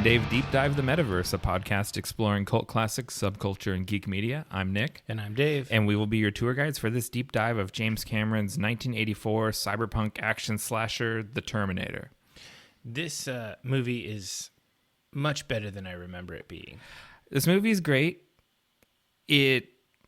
Dave Deep Dive the Metaverse, a podcast exploring cult classics, subculture, and geek media. I'm Nick. And I'm Dave. And we will be your tour guides for this deep dive of James Cameron's 1984 Cyberpunk Action Slasher, The Terminator. This movie is much better than I remember it being. This movie is great. It,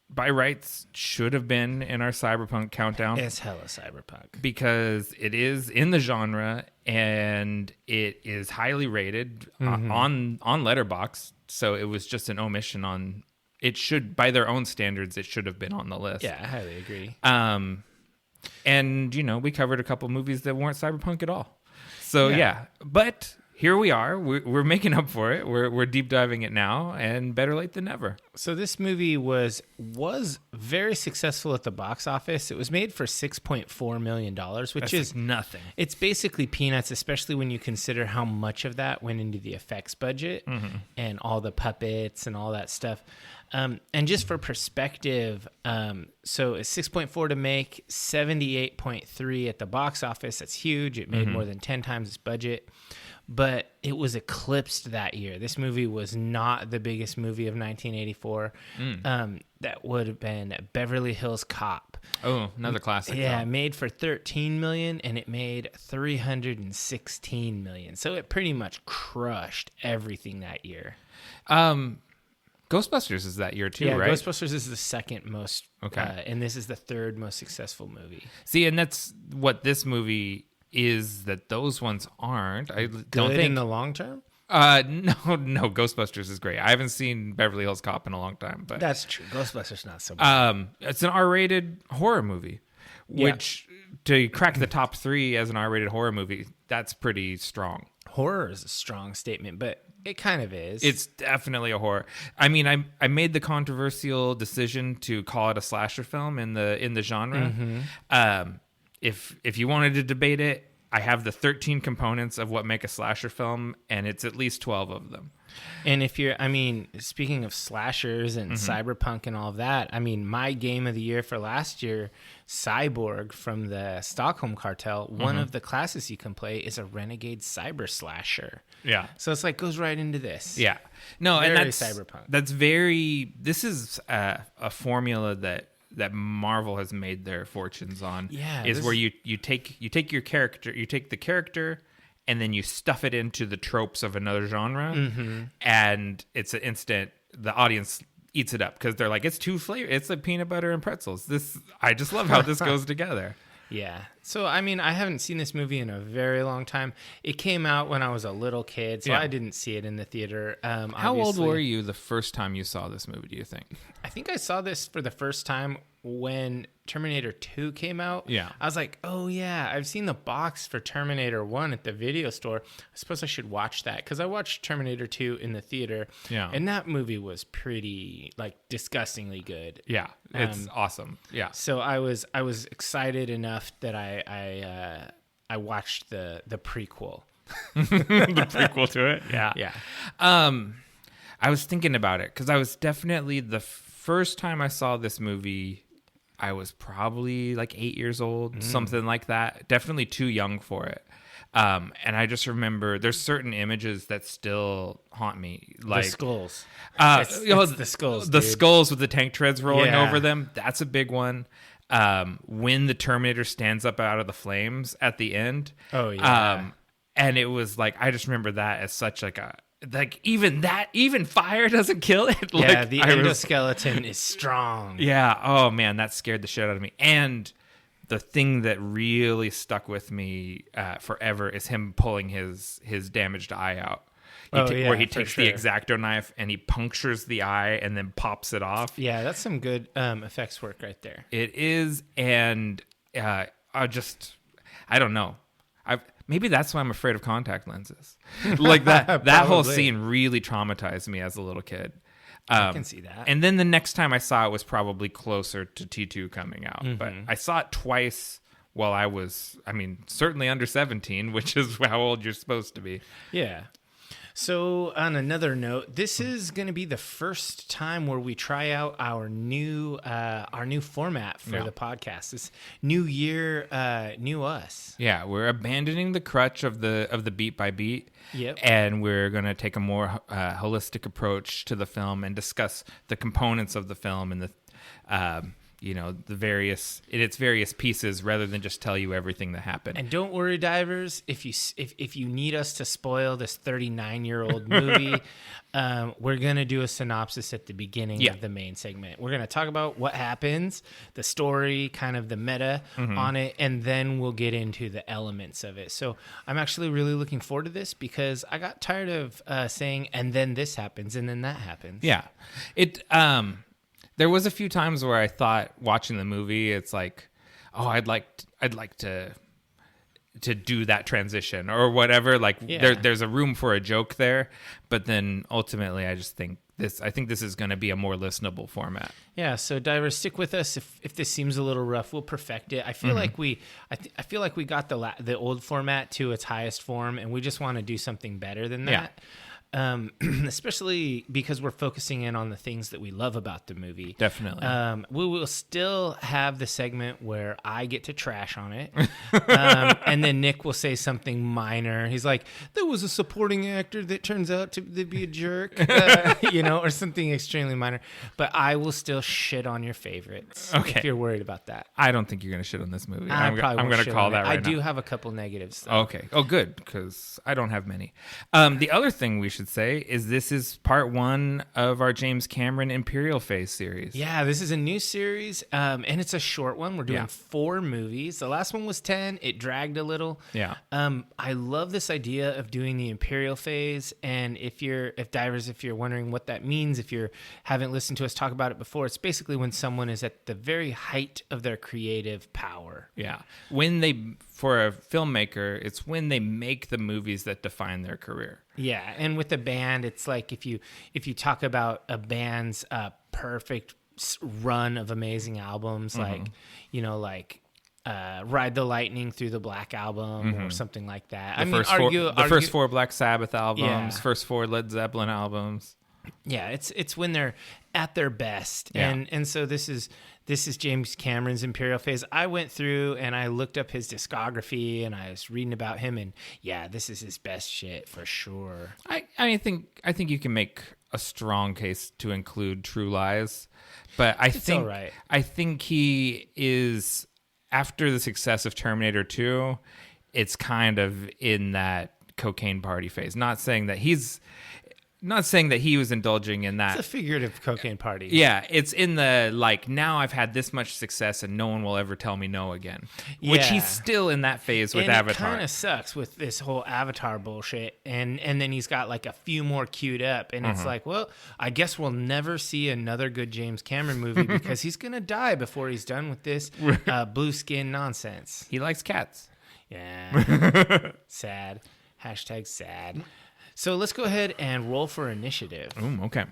by rights, should have been in our Cyberpunk countdown. It's hella Cyberpunk. Because it is in the genre, and it is highly rated on Letterboxd. So it was just an omission on... It should, by their own standards, it should have been on the list. Yeah, I highly agree. And, you know, we covered a couple movies that weren't Cyberpunk at all. So, yeah. But... here we are. We're making up for it. We're deep diving it now, and better late than never. So this movie was very successful at the box office. It was made for $6.4 million, which is nothing. It's basically peanuts, especially when you consider how much of that went into the effects budget and all the puppets and all that stuff. And just for perspective, so it's 6.4 to make, 78.3 at the box office. That's huge. It made more than 10 times its budget. But it was eclipsed that year. This movie was not the biggest movie of 1984. That would have been Beverly Hills Cop. Oh, another classic. Yeah, it made for $13 million, and it made $316 million. So it pretty much crushed everything that year. Ghostbusters is that year too, right? Ghostbusters is the second most. Okay. And this is the third most successful movie. See, and that's what this movie is that those ones aren't. I don't think in the long term. No, Ghostbusters is great. I haven't seen Beverly Hills Cop in a long time, but that's true. Ghostbusters not so bad. It's an R-rated horror movie, which to crack the top 3 as an R-rated horror movie, that's pretty strong. Horror is a strong statement, but it kind of is. It's definitely a horror. I mean, I made the controversial decision to call it a slasher film in the genre. If you wanted to debate it, I have the 13 components of what make a slasher film, and it's at least 12 of them. And speaking of slashers and cyberpunk and all of that, my game of the year for last year, Cyborg from the Stockholm Cartel, one of the classes you can play is a renegade cyber slasher. Yeah. So it's goes right into this. Yeah. No, very and that's cyberpunk. This is a formula that Marvel has made their fortunes on. Yeah, where you take your character, you take the character, and then you stuff it into the tropes of another genre, and it's an instant. The audience eats it up because they're like, it's too flavor. It's like peanut butter and pretzels. I just love how this goes together. Yeah. So, I haven't seen this movie in a very long time. It came out when I was a little kid, so I didn't see it in the theater. How old were you the first time you saw this movie, do you think? I think I saw this for the first time when Terminator 2 came out. Yeah. I was like, oh, yeah, I've seen the box for Terminator 1 at the video store. I suppose I should watch that because I watched Terminator 2 in the theater. Yeah. And that movie was pretty, disgustingly good. Yeah. It's awesome. Yeah. So I was excited enough that I watched the prequel. The prequel to it? Yeah. Yeah. I was thinking about it because I was definitely the first time I saw this movie, I was probably 8 years old, something like that. Definitely too young for it. And I just remember there's certain images that still haunt me. The skulls. It's the skulls. The dude. skulls with the tank treads rolling over them. That's a big one. When the Terminator stands up out of the flames at the end. Oh, yeah. And it was I just remember that as such even fire doesn't kill it. Yeah, the endoskeleton is strong. Yeah. Oh man, that scared the shit out of me. And the thing that really stuck with me forever is him pulling his damaged eye out. Where he takes the X-Acto knife and he punctures the eye and then pops it off. Yeah, that's some good effects work right there. It is, and I don't know. Maybe that's why I'm afraid of contact lenses. That whole scene really traumatized me as a little kid. I can see that. And then the next time I saw it was probably closer to T2 coming out. But I saw it twice while I was, certainly under 17, which is how old you're supposed to be. Yeah. So, on another note, this is going to be the first time where we try out our new format for the podcast. This new year, new us. Yeah, we're abandoning the crutch of the beat by beat. Yep. And we're going to take a more holistic approach to the film and discuss the components of the film and the its various pieces rather than just tell you everything that happened. And don't worry, divers, if you need us to spoil this 39-year-old movie, we're going to do a synopsis at the beginning of the main segment. We're going to talk about what happens, the story, kind of the meta on it, and then we'll get into the elements of it. So I'm actually really looking forward to this because I got tired of saying, and then this happens, and then that happens. Yeah. There was a few times where I thought watching the movie, it's like, oh, I'd like to do that transition or whatever. Like there's a room for a joke there, but then ultimately I think this is going to be a more listenable format. Yeah. So divers, stick with us. If this seems a little rough, we'll perfect it. I feel like I feel like we got the old format to its highest form, and we just want to do something better than that. Yeah. Especially because we're focusing in on the things that we love about the movie. Definitely. We will still have the segment where I get to trash on it. And then Nick will say something minor. He's like, there was a supporting actor that turns out to be a jerk, or something extremely minor. But I will still shit on your favorites if you're worried about that. I don't think you're going to shit on this movie. I'm going to call that right now. I do have a couple negatives, though. Okay. Oh, good, because I don't have many. The other thing we should say is this is part 1 of our James Cameron Imperial Phase series. Yeah, this is a new series, and it's a short one. We're doing 4 movies. The last one was 10. It dragged a little. Yeah. I love this idea of doing the Imperial Phase, and if you're wondering what that means, if you haven't listened to us talk about it before, it's basically when someone is at the very height of their creative power. Yeah. For a filmmaker, it's when they make the movies that define their career. Yeah, and with a band, it's like if you talk about a band's perfect run of amazing albums, like Ride the Lightning through the Black Album or something like that. The first 4 Black Sabbath albums, first 4 Led Zeppelin albums. Yeah, it's when they're at their best, and so this is James Cameron's Imperial Phase. I went through and I looked up his discography and I was reading about him, and this is his best shit for sure. I think you can make a strong case to include True Lies, but I think he is, after the success of Terminator 2, it's kind of in that cocaine party phase. Not saying that he was indulging in that. It's a figurative cocaine party. Yeah, it's in the, now I've had this much success and no one will ever tell me no again. Yeah. Which he's still in that phase with Avatar. It kind of sucks with this whole Avatar bullshit. And then he's got a few more queued up. And it's like, well, I guess we'll never see another good James Cameron movie because he's going to die before he's done with this blue skin nonsense. He likes cats. Yeah. Sad. Hashtag sad. So let's go ahead and roll for initiative. Ooh, okay.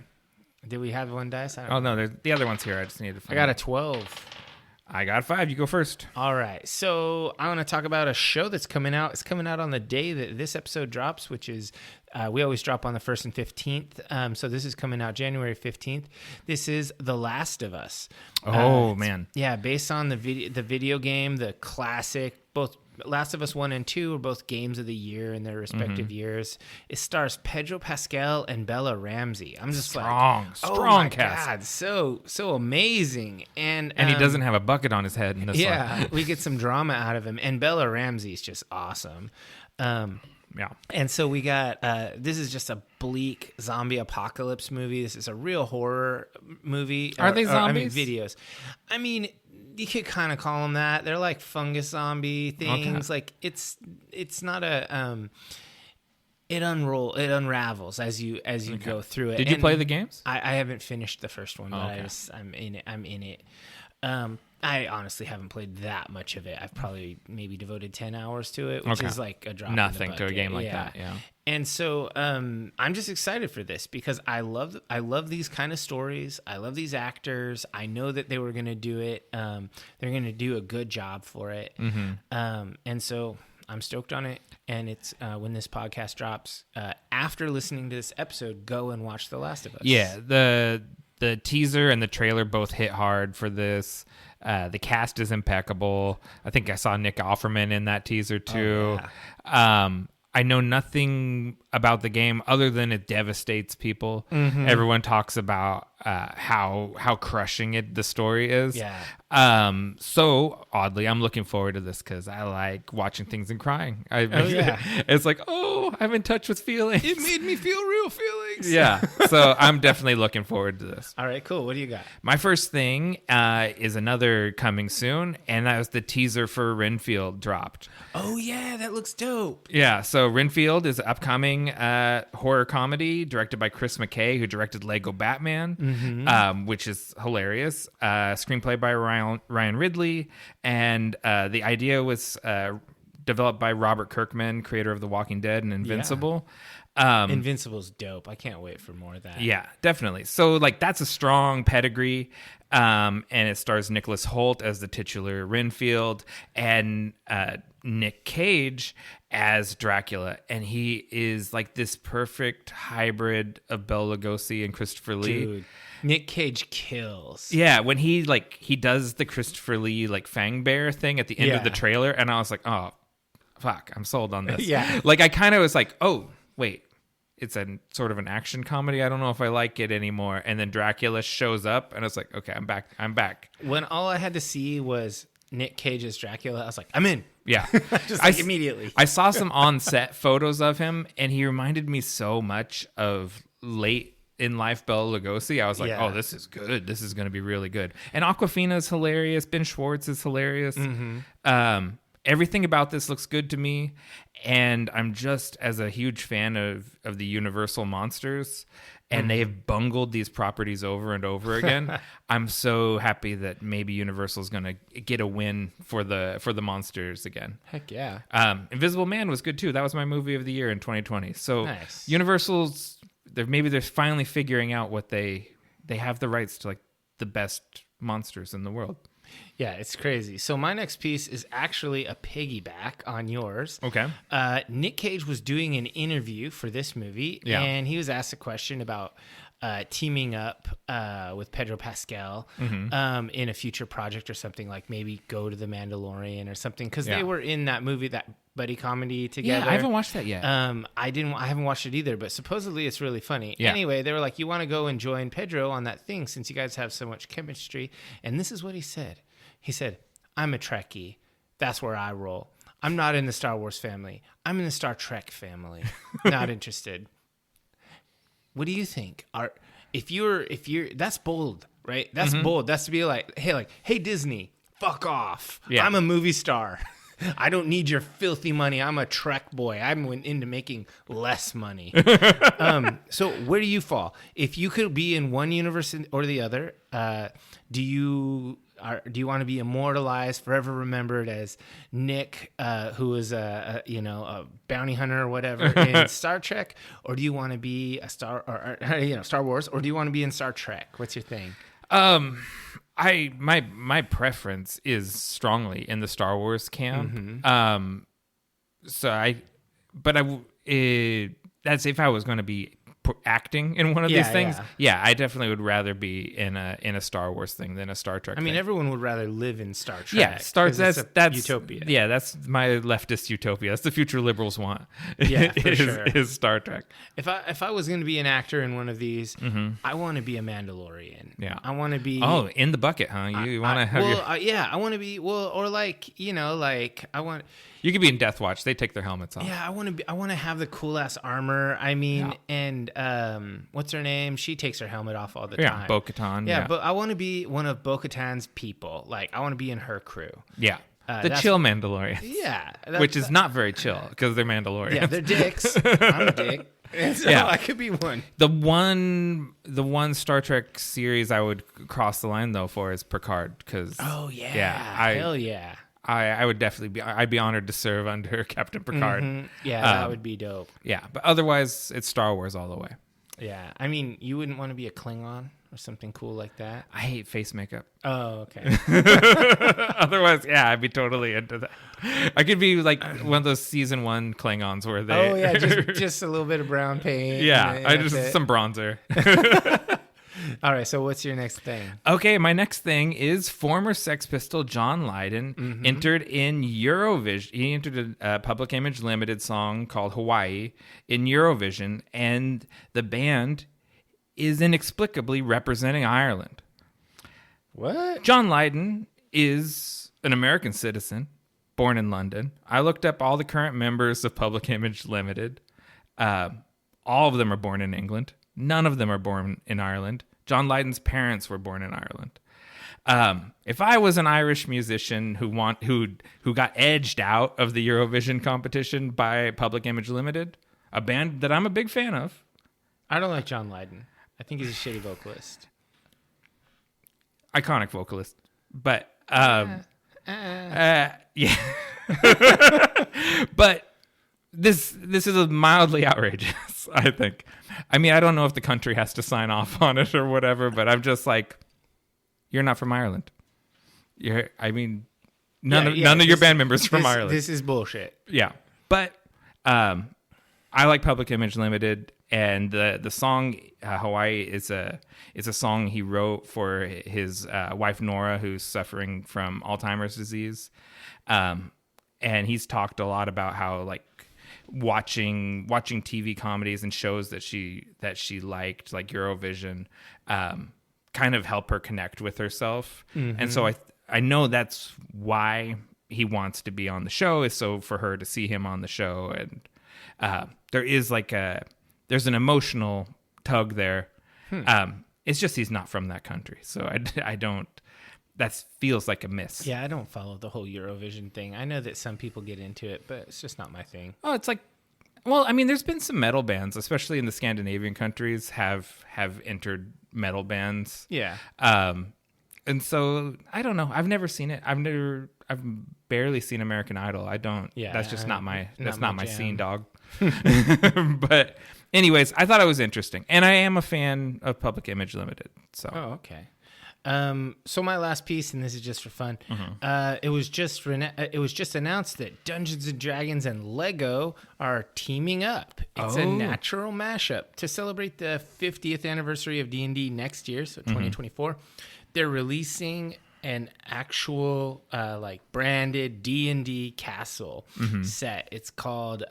Did we have one dice? No, the other one's here. I just need to find I got a 12. I got 5. You go first. All right. So I want to talk about a show that's coming out. It's coming out on the day that this episode drops, which is we always drop on the 1st and 15th. So this is coming out January 15th. This is The Last of Us. Oh, man. Yeah, based on the video game, the classic, both Last of Us 1 and 2 are both games of the year in their respective years. It stars Pedro Pascal and Bella Ramsey. I'm just strong cast. God, so amazing. And he doesn't have a bucket on his head in this one. Yeah, we get some drama out of him. And Bella Ramsey is just awesome. Yeah. And so we got, this is just a bleak zombie apocalypse movie. This is a real horror movie. Are they zombies? Videos. I mean, you could kind of call them that. They're like fungus zombie things. Okay. Like it's not a, it unravels as you go through it. Did you play the games? I haven't finished the first one, but I'm in it. I honestly haven't played that much of it. I've probably maybe devoted 10 hours to it, which is like a drop. Nothing in the bucket. To a game like that. Yeah. And so I'm just excited for this because I love these kind of stories. I love these actors. I know that they were going to do it. They're going to do a good job for it. Mm-hmm. And so I'm stoked on it. And it's when this podcast drops, after listening to this episode, go and watch The Last of Us. Yeah, the teaser and the trailer both hit hard for this. The cast is impeccable. I think I saw Nick Offerman in that teaser too. Oh, yeah. I know nothing about the game other than it devastates people. Mm-hmm. Everyone talks about how crushing the story is. Yeah. So oddly, I'm looking forward to this because I like watching things and crying. It's like, I'm in touch with feelings. It made me feel real feelings. Yeah. So I'm definitely looking forward to this. All right, cool. What do you got? My first thing is another coming soon, and that was the teaser for Renfield dropped. Oh, yeah, that looks dope. Yeah, so Renfield is an upcoming horror comedy directed by Chris McKay, who directed Lego Batman, which is hilarious. Screenplay by Ryan Ridley, and the idea was developed by Robert Kirkman, creator of The Walking Dead and Invincible. Invincible's dope. I can't wait for more of that. Yeah, definitely. So, like, that's a strong pedigree. And it stars Nicholas Hoult as the titular Renfield and Nick Cage as Dracula. And he is like this perfect hybrid of Bela Lugosi and Christopher Lee. Dude, Nick Cage kills. Yeah, when he does the Christopher Lee like Fang Bear thing at the end of the trailer, and I was like, oh, fuck, I'm sold on this. Yeah. Like, I kind of was like, oh, wait. It's a sort of an action comedy. I don't know if I like it anymore. And then Dracula shows up, and it's like, okay, I'm back. When all I had to see was Nick Cage's Dracula, I was like, I'm in. Yeah. Just like immediately. I saw some on-set photos of him, and he reminded me so much of late in life Bela Lugosi. I was like, oh, this is good. This is going to be really good. And Awkwafina is hilarious. Ben Schwartz is hilarious. Everything about this looks good to me, and I'm just as a huge fan of the Universal monsters, and they've bungled these properties over and over again. I'm so happy that maybe Universal is going to get a win for the monsters again. Heck yeah. Invisible Man was good too. That was my movie of the year in 2020. So nice. Universal's they're finally figuring out what they have the rights to, like, the best monsters in the world. Yeah, it's crazy. So my next piece is actually a piggyback on yours. Okay. Nick Cage was doing an interview for this movie, and he was asked a question about teaming up with Pedro Pascal in a future project or something, like maybe go to The Mandalorian or something, because they were in that movie, that buddy comedy together. Yeah, I haven't watched that yet. I haven't watched it either, but supposedly it's really funny. Yeah. Anyway, they were like, you want to go and join Pedro on that thing since you guys have so much chemistry. And this is what he said. He said, I'm a Trekkie. That's where I roll. I'm not in the Star Wars family. I'm in the Star Trek family. Not interested. What do you think? If you're that's bold, right? That's bold. That's to be like, hey Disney, fuck off. Yeah. I'm a movie star. I don't need your filthy money. I'm a Trek boy. I'm into making less money. So where do you fall? If you could be in one universe or the other, do you want to be immortalized, forever remembered as Nick, who is a bounty hunter or whatever in Star Trek, or do you want to be a Star Wars, or do you want to be in Star Trek? What's your thing? My preference is strongly in the Star Wars camp. That's if I was going to be acting in one of these things. Yeah, I definitely would rather be in a Star Wars thing than a Star Trek. I mean, thing. everyone would rather live in Star Trek. Yeah, that's utopia. Yeah, that's my leftist utopia. That's the future liberals want. Yeah, for sure. Is Star Trek. If I was going to be an actor in one of these, I want to be a Mandalorian. Yeah, I want to be. Oh, in the bucket, huh? You want to have I want to be or I want. You could be in Death Watch. They take their helmets off. Yeah, I want to have the cool ass armor. I mean, and what's her name? She takes her helmet off all the time. Yeah, Bo-Katan. Yeah, but I want to be one of Bo-Katan's people. Like, I want to be in her crew. Yeah. The chill Mandalorians. Yeah. Which is not very chill because they're Mandalorians. Yeah, they're dicks. I'm a dick. And so I could be one. The one Star Trek series I would cross the line though for is Picard because hell yeah. I would definitely I'd be honored to serve under Captain Picard. Yeah, that would be dope. Yeah, but otherwise it's Star Wars all the way. Yeah, I mean, you wouldn't want to be a Klingon or something cool like that. I hate face makeup. Oh, okay. Otherwise, yeah, I'd be totally into that. I could be like one of those season 1 Klingons where they. Oh yeah, just a little bit of brown paint. Yeah, and I that's just it. some bronzer. All right, so what's your next thing? Okay, my next thing is former Sex Pistol John Lydon entered in Eurovision. He entered a Public Image Limited song called Hawaii in Eurovision, and the band is inexplicably representing Ireland. What? John Lydon is an American citizen, born in London. I looked up all the current members of Public Image Limited. All of them are born in England. None of them are born in Ireland. John Lydon's parents were born in Ireland. If I was an Irish musician who got edged out of the Eurovision competition by Public Image Limited, a band that I'm a big fan of. I don't like John Lydon. I think he's a shitty vocalist. Iconic vocalist. But, yeah. But this is mildly outrageous, I think. I mean, I don't know if the country has to sign off on it or whatever, but I'm just like, you're not from Ireland. None of your band members from Ireland. This is bullshit. Yeah. But I like Public Image Limited, and the song Hawaii is a song he wrote for his wife Nora, who's suffering from Alzheimer's disease. And he's talked a lot about how like watching TV comedies and shows that she liked, like Eurovision, kind of help her connect with herself. Mm-hmm. And so I know that's why he wants to be on the show, is so for her to see him on the show. And there's an emotional tug there. It's just he's not from that country, so I don't. That feels like a miss. Yeah, I don't follow the whole Eurovision thing. I know that some people get into it, but it's just not my thing. Oh, it's like, well, I mean, there's been some metal bands, especially in the Scandinavian countries, have entered metal bands. Yeah. And so I don't know. I've never seen it. I've barely seen American Idol. I don't. Yeah. That's just not my scene, dog. But anyways, I thought it was interesting, and I am a fan of Public Image Limited. So. Oh, okay. So my last piece, and this is just for fun. It was just announced that Dungeons and Dragons and Lego are teaming up. It's a natural mashup to celebrate the 50th anniversary of D&D next year, so 2024. They're releasing an actual branded D&D castle set. It's called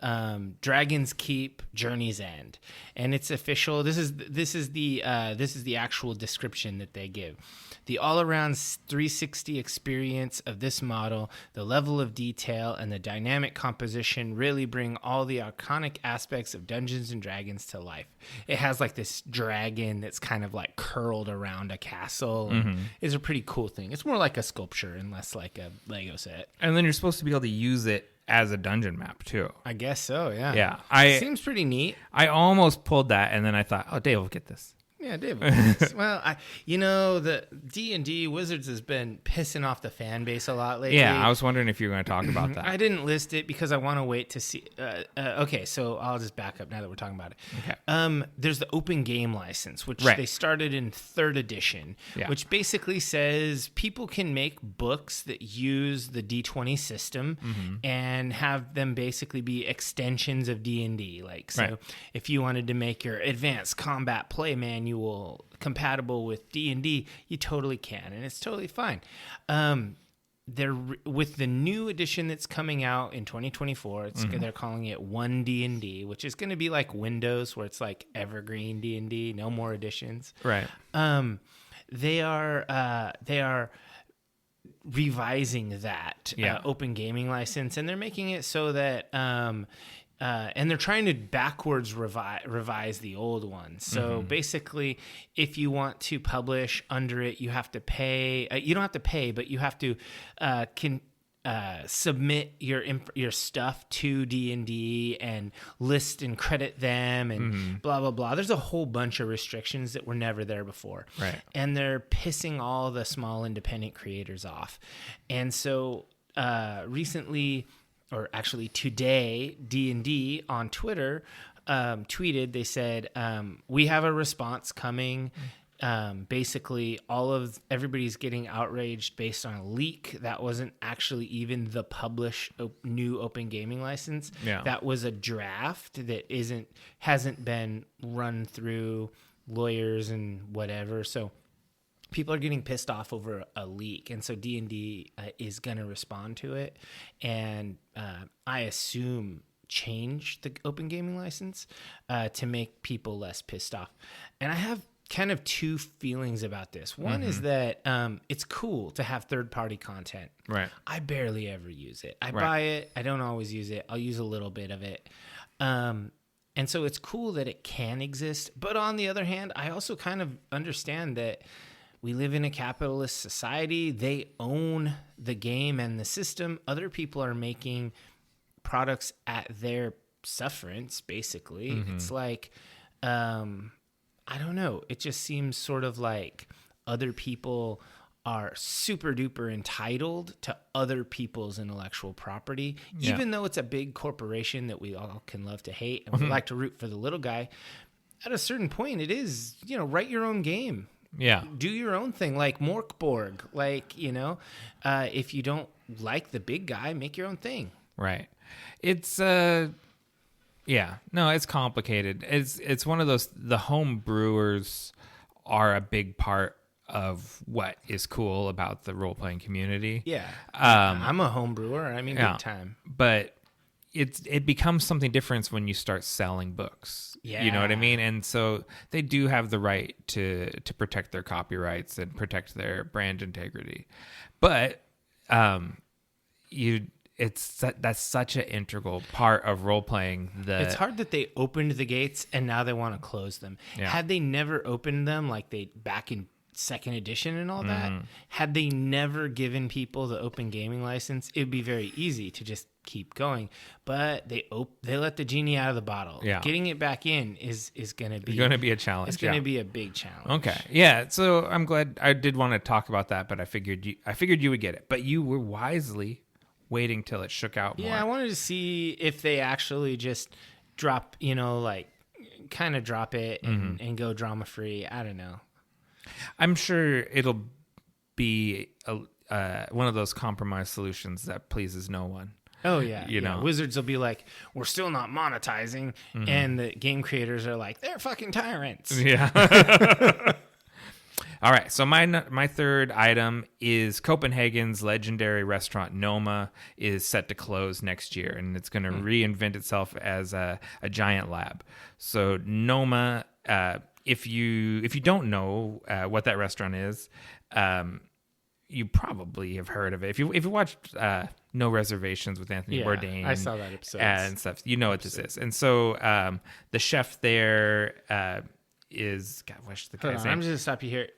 Dragon's Keep Journey's End, and it's official. This is the actual description that they give. The all-around 360 experience of this model, the level of detail, and the dynamic composition really bring all the iconic aspects of Dungeons and Dragons to life. It has like this dragon that's kind of like curled around a castle. And it's a pretty cool thing. It's more like a sculpture and less like a Lego set. And then you're supposed to be able to use it as a dungeon map too. I guess so, yeah. Yeah. Seems pretty neat. I almost pulled that, and then I thought, oh, Dave will get this. Yeah, Dave. Well, the D&D Wizards has been pissing off the fan base a lot lately. Yeah, I was wondering if you were going to talk about that. I didn't list it because I want to wait to see. Okay, so I'll just back up now that we're talking about it. Okay. There's the open game license, which they started in 3rd edition, which basically says people can make books that use the D20 system and have them basically be extensions of D&D. Like, so if you wanted to make your advanced combat play manual compatible with D&D, you totally can, and it's totally fine. They're with the new edition that's coming out in 2024. They're calling it 1 D&D, which is going to be like Windows, where it's like evergreen D&D, no more editions. Right. They are revising that open gaming license, and they're making it so that and they're trying to backwards revise the old one. So basically, if you want to publish under it, you have to pay. You don't have to pay, but you have to submit your stuff to D&D and list and credit them and blah, blah, blah. There's a whole bunch of restrictions that were never there before. Right. And they're pissing all the small independent creators off. And so recently... or actually today, D&D on Twitter tweeted, they said, we have a response coming. Basically, everybody's getting outraged based on a leak that wasn't actually even the published new open gaming license. Yeah. That was a draft that hasn't been run through lawyers and whatever. So people are getting pissed off over a leak, and so D&D is going to respond to it, and I assume change the open gaming license to make people less pissed off. And I have kind of two feelings about this. One is that it's cool to have third-party content. Right. I barely ever use it. I buy it. I don't always use it. I'll use a little bit of it. And so it's cool that it can exist. But on the other hand, I also kind of understand that we live in a capitalist society. They own the game and the system. Other people are making products at their sufferance, basically. It's like, I don't know. It just seems sort of like other people are super duper entitled to other people's intellectual property, even though it's a big corporation that we all can love to hate and we like to root for the little guy. At a certain point, it is, write your own game. Yeah. Do your own thing, like Morkborg. Like, if you don't like the big guy, make your own thing. Right. It's it's complicated. It's one of those, the home brewers are a big part of what is cool about the role-playing community. Yeah. I'm a home brewer. I mean, big time. But it becomes something different when you start selling books. Yeah. You know what I mean? And so they do have the right to protect their copyrights and protect their brand integrity. But that's such an integral part of role playing. It's hard that they opened the gates and now they want to close them. Yeah. Had they never opened them, like they back in second edition and all that, had they never given people the open gaming license, it'd be very easy to just keep going. But they let the genie out of the bottle. Yeah. Getting it back in is going to be a challenge. It's going to be a big challenge. Okay. Yeah. So I'm glad I did want to talk about that, but I figured you would get it. But you were wisely waiting till it shook out more. Yeah, I wanted to see if they actually just drop, kind of drop it and go drama free. I don't know. I'm sure it'll be one of those compromise solutions that pleases no one. Oh, yeah. You know. Wizards will be like, we're still not monetizing. And the game creators are like, they're fucking tyrants. Yeah. All right, so my third item is Copenhagen's legendary restaurant Noma is set to close next year, and it's going to reinvent itself as a giant lab. So Noma, if you don't know what that restaurant is, you probably have heard of it. If you watched No Reservations with Anthony Bourdain, I saw that episode and stuff, you know what this is. And so the chef there is, God, what's the guy's name? I'm just going to stop you here.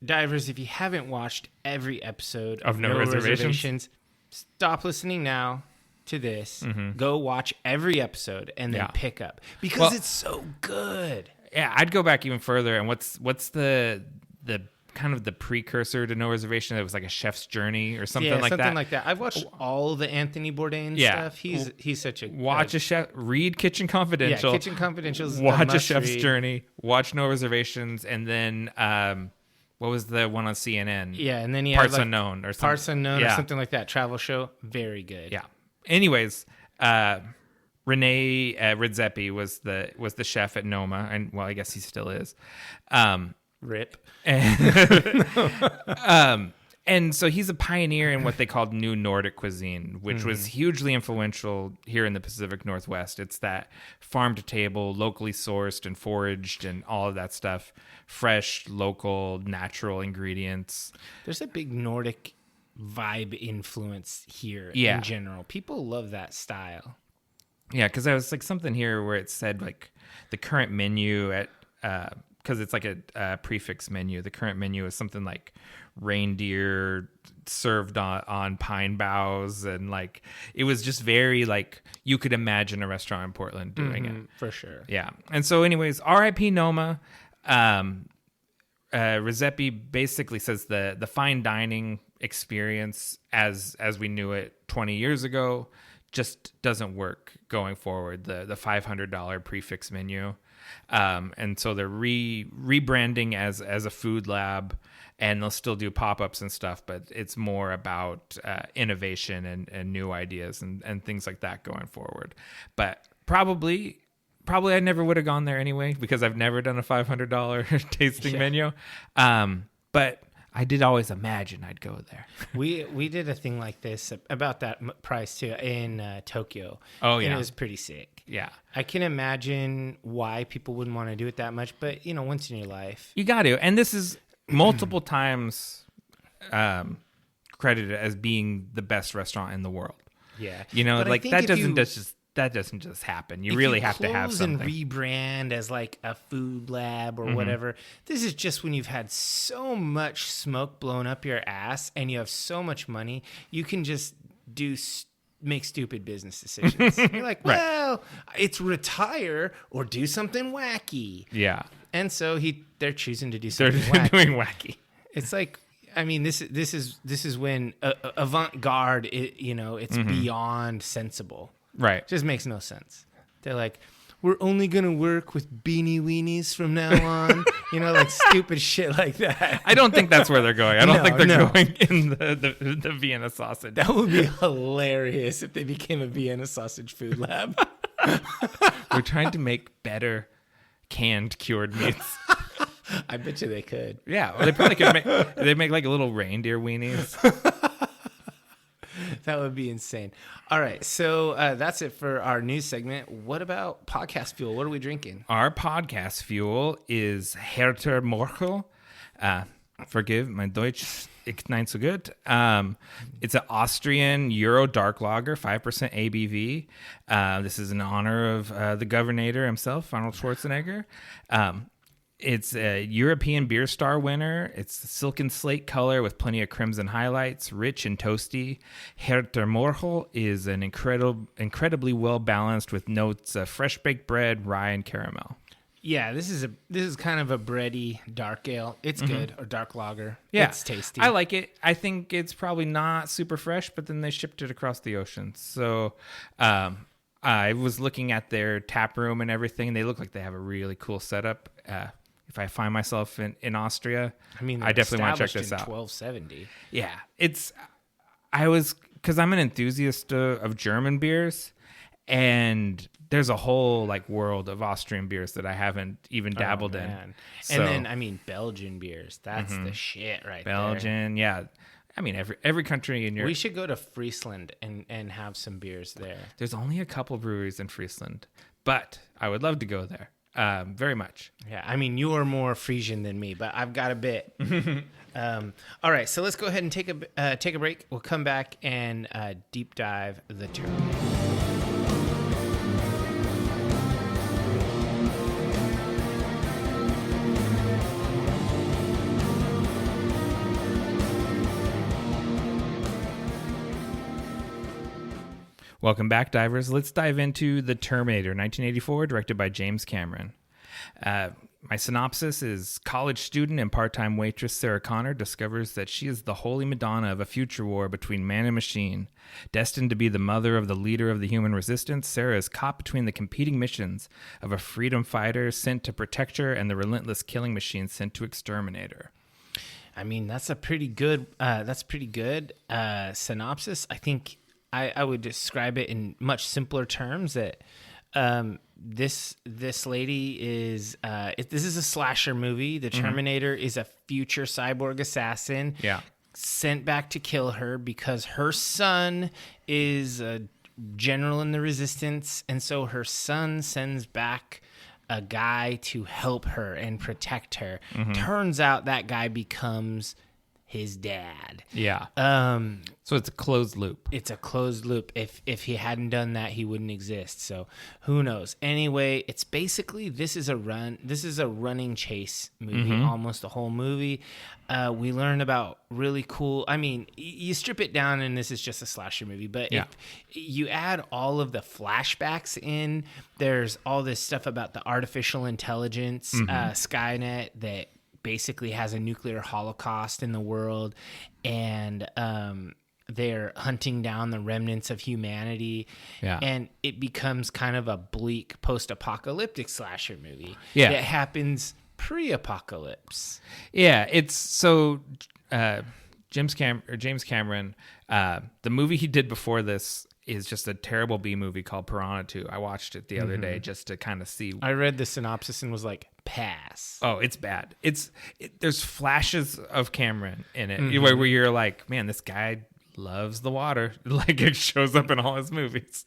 Divers, if you haven't watched every episode of No Reservations, stop listening now to this. Go watch every episode and then pick up because it's so good. Yeah, I'd go back even further. And what's the kind of the precursor to No Reservation? It was like a chef's journey or something like that. Something like that. I've watched all the Anthony Bourdain stuff. He's such a watch a chef. Read Kitchen Confidential. Yeah, Kitchen Confidential. Watch a chef's journey. Watch No Reservations, and then what was the one on CNN? Yeah, and then he Parts had Unknown or something. Parts Unknown or something like that. Travel show. Very good. Yeah. Anyways, Rene Redzepi was the chef at Noma, and well, I guess he still is. Rip. And so he's a pioneer in what they called New Nordic cuisine, which was hugely influential here in the Pacific Northwest. It's that farm to table, locally sourced and foraged and all of that stuff. Fresh, local, natural ingredients. There's a big Nordic vibe influence here Yeah. in general. People love that style. Yeah, because there was like something here where it said like the current menu at, because it's like a prefix menu. The current menu is something like reindeer served on pine boughs, and like it was just very like you could imagine a restaurant in Portland doing it for sure. Yeah, and so anyways, R.I.P. Noma. Redzepi basically says the fine dining experience as we knew it 20 years ago just doesn't work going forward. The $500 prefix menu, and so they're rebranding as a food lab, and they'll still do pop-ups and stuff, but it's more about innovation and new ideas and things like that going forward. But probably I never would have gone there anyway, because I've never done a $500 tasting menu. But I did always imagine I'd go there. We did a thing like this about that price too in Tokyo. Oh yeah, and it was pretty sick. Yeah, I can imagine why people wouldn't want to do it that much, but once in your life, you got to. And this is multiple times credited as being the best restaurant in the world. Yeah, but like that doesn't just happen. You really have to have something. And rebrand as like a food lab or whatever. This is just when you've had so much smoke blown up your ass and you have so much money, you can just make stupid business decisions. You're like, well, it's retire or do something wacky. Yeah. And so they're choosing to do something They're wacky. doing wacky. It's like, I mean, this is when avant-garde, it's beyond sensible. Right. It just makes no sense. They're like, we're only going to work with beanie weenies from now on. Like stupid shit like that. I don't think that's where they're going. I don't think they're going in the Vienna sausage. That would be hilarious if they became a Vienna sausage food lab. We're trying to make better canned cured meats. I bet you they could. Yeah, well, they probably could make like little reindeer weenies. That would be insane. All right, so that's it for our news segment. What about podcast fuel? What are we drinking? Our podcast fuel is Herter Morchel. Forgive my Deutsch, ist nicht so gut. It's an Austrian Euro dark lager, 5% ABV. This is in honor of the Governor himself, Arnold Schwarzenegger. It's a European Beer Star winner. It's silken slate color with plenty of crimson highlights, rich and toasty. Herter Morchel is an incredibly well balanced with notes of fresh baked bread, rye, and caramel. Yeah, this is kind of a bready dark ale. It's good, or dark lager. Yeah, it's tasty. I like it. I think it's probably not super fresh, but then they shipped it across the ocean. So I was looking at their tap room and everything. They look like they have a really cool setup. If I find myself in Austria, I definitely want to check this out. 1270. Yeah, because I'm an enthusiast of German beers, and there's a whole like world of Austrian beers that I haven't even dabbled in. So, and then Belgian beers. That's the shit right there. Belgian, yeah. I mean, every country in Europe. We should go to Friesland and have some beers there. There's only a couple breweries in Friesland, but I would love to go there. Very much. Yeah, I mean, you are more Frisian than me, but I've got a bit. All right, so let's go ahead and take a break. We'll come back and deep dive the Terminator. Welcome back, divers. Let's dive into The Terminator, 1984, directed by James Cameron. My synopsis is: college student and part-time waitress Sarah Connor discovers that she is the holy Madonna of a future war between man and machine. Destined to be the mother of the leader of the human resistance, Sarah is caught between the competing missions of a freedom fighter sent to protect her and the relentless killing machine sent to exterminate her. I mean, that's a pretty good synopsis. I think I would describe it in much simpler terms that this lady is this is a slasher movie. The Terminator is a future cyborg assassin sent back to kill her because her son is a general in the resistance, and so her son sends back a guy to help her and protect her. Turns out that guy becomes his dad. Yeah. So it's a closed loop. It's a closed loop. If he hadn't done that, he wouldn't exist. So who knows? Anyway, it's basically this is a running chase movie, almost the whole movie. We learn about really cool. I mean, you strip it down, and this is just a slasher movie. But if you add all of the flashbacks in, there's all this stuff about the artificial intelligence, Skynet, that basically has a nuclear holocaust in the world, and they're hunting down the remnants of humanity. Yeah. And it becomes kind of a bleak post-apocalyptic slasher movie. Yeah. That happens pre-apocalypse. Yeah, it's so James Cameron, the movie he did before this is just a terrible B movie called Piranha 2. I watched it the other day just to kind of see. I read the synopsis and was like, pass. Oh, it's bad. There's flashes of Cameron in it where you're like, man, this guy loves the water. Like it shows up in all his movies.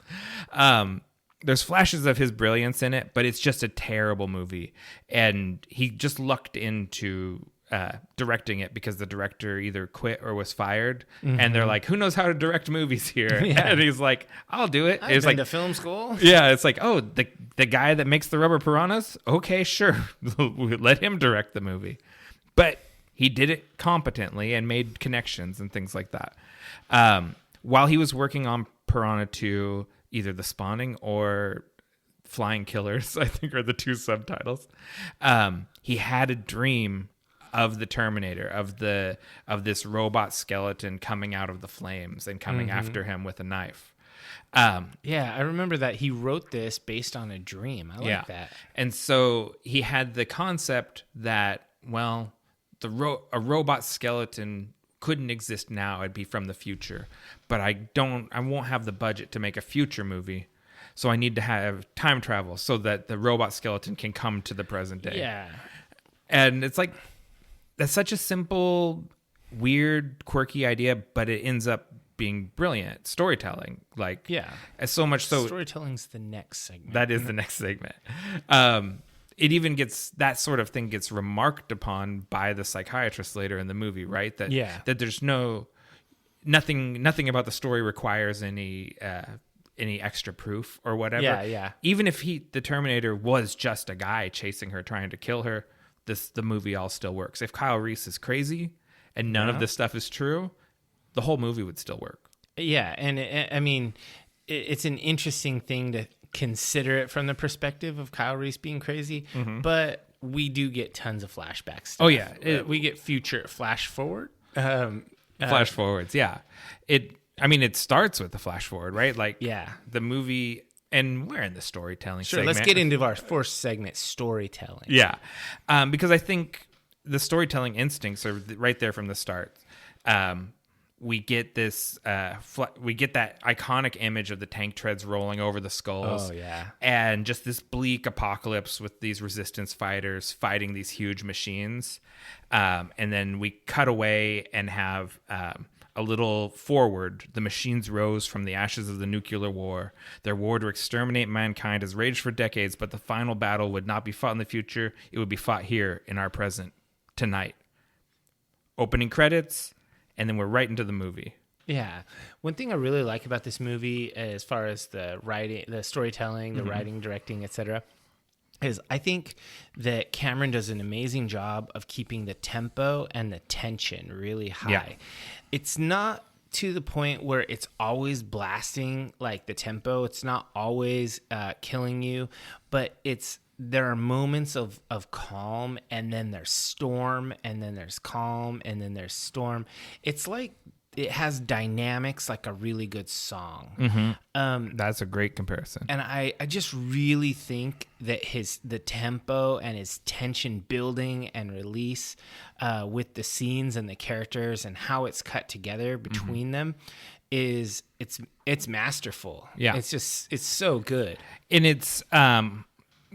There's flashes of his brilliance in it, but it's just a terrible movie. And he just lucked into directing it because the director either quit or was fired. And they're like, who knows how to direct movies here? Yeah. And he's like, I'll do it. I've It's been like to film school. yeah, it's like, oh, the guy that makes the rubber piranhas? Okay, sure. Let him direct the movie. But he did it competently and made connections and things like that. While he was working on Piranha 2, either The Spawning or Flying Killers, I think are the two subtitles, he had a dream of the Terminator, of this robot skeleton coming out of the flames and coming after him with a knife. Yeah, I remember that he wrote this based on a dream. I like that. And so he had the concept that, well, a robot skeleton couldn't exist now. It'd be from the future. But I won't have the budget to make a future movie. So I need to have time travel so that the robot skeleton can come to the present day. Yeah. And it's like, that's such a simple, weird, quirky idea, but it ends up being brilliant storytelling. Like, so much so. Storytelling's the next segment. That is the next segment. It even that sort of thing gets remarked upon by the psychiatrist later in the movie, right? That there's nothing about the story requires any extra proof or whatever. Yeah. Even if the Terminator was just a guy chasing her, trying to kill her, the movie all still works. If Kyle Reese is crazy and none of this stuff is true, the whole movie would still work. Yeah, and it's an interesting thing to consider it from the perspective of Kyle Reese being crazy, but we do get tons of flashback stuff. Oh yeah, we get future flash forward. Flash forwards, yeah. It starts with the flash forward, right? Like, the movie, and we're in the storytelling segment. Let's get into our first segment, storytelling. Yeah, because I think the storytelling instincts are right there from the start. We get this, we get that iconic image of the tank treads rolling over the skulls. Oh, yeah. And just this bleak apocalypse with these resistance fighters fighting these huge machines. And then we cut away and have a little forward. The machines rose from the ashes of the nuclear war. Their war to exterminate mankind has raged for decades, but the final battle would not be fought in the future. It would be fought here in our present, tonight. Opening credits. And then we're right into the movie. Yeah. One thing I really like about this movie, as far as the writing, the storytelling, the writing, directing, etc., is I think that Cameron does an amazing job of keeping the tempo and the tension really high. Yeah. It's not to the point where it's always blasting like the tempo. It's not always killing you, but there are moments of calm, and then there's storm, and then there's calm, and then there's storm. It's like it has dynamics like a really good song. That's a great comparison. And I just really think that the tempo and his tension building and release with the scenes and the characters and how it's cut together between them it's masterful. Yeah, it's so good. And it's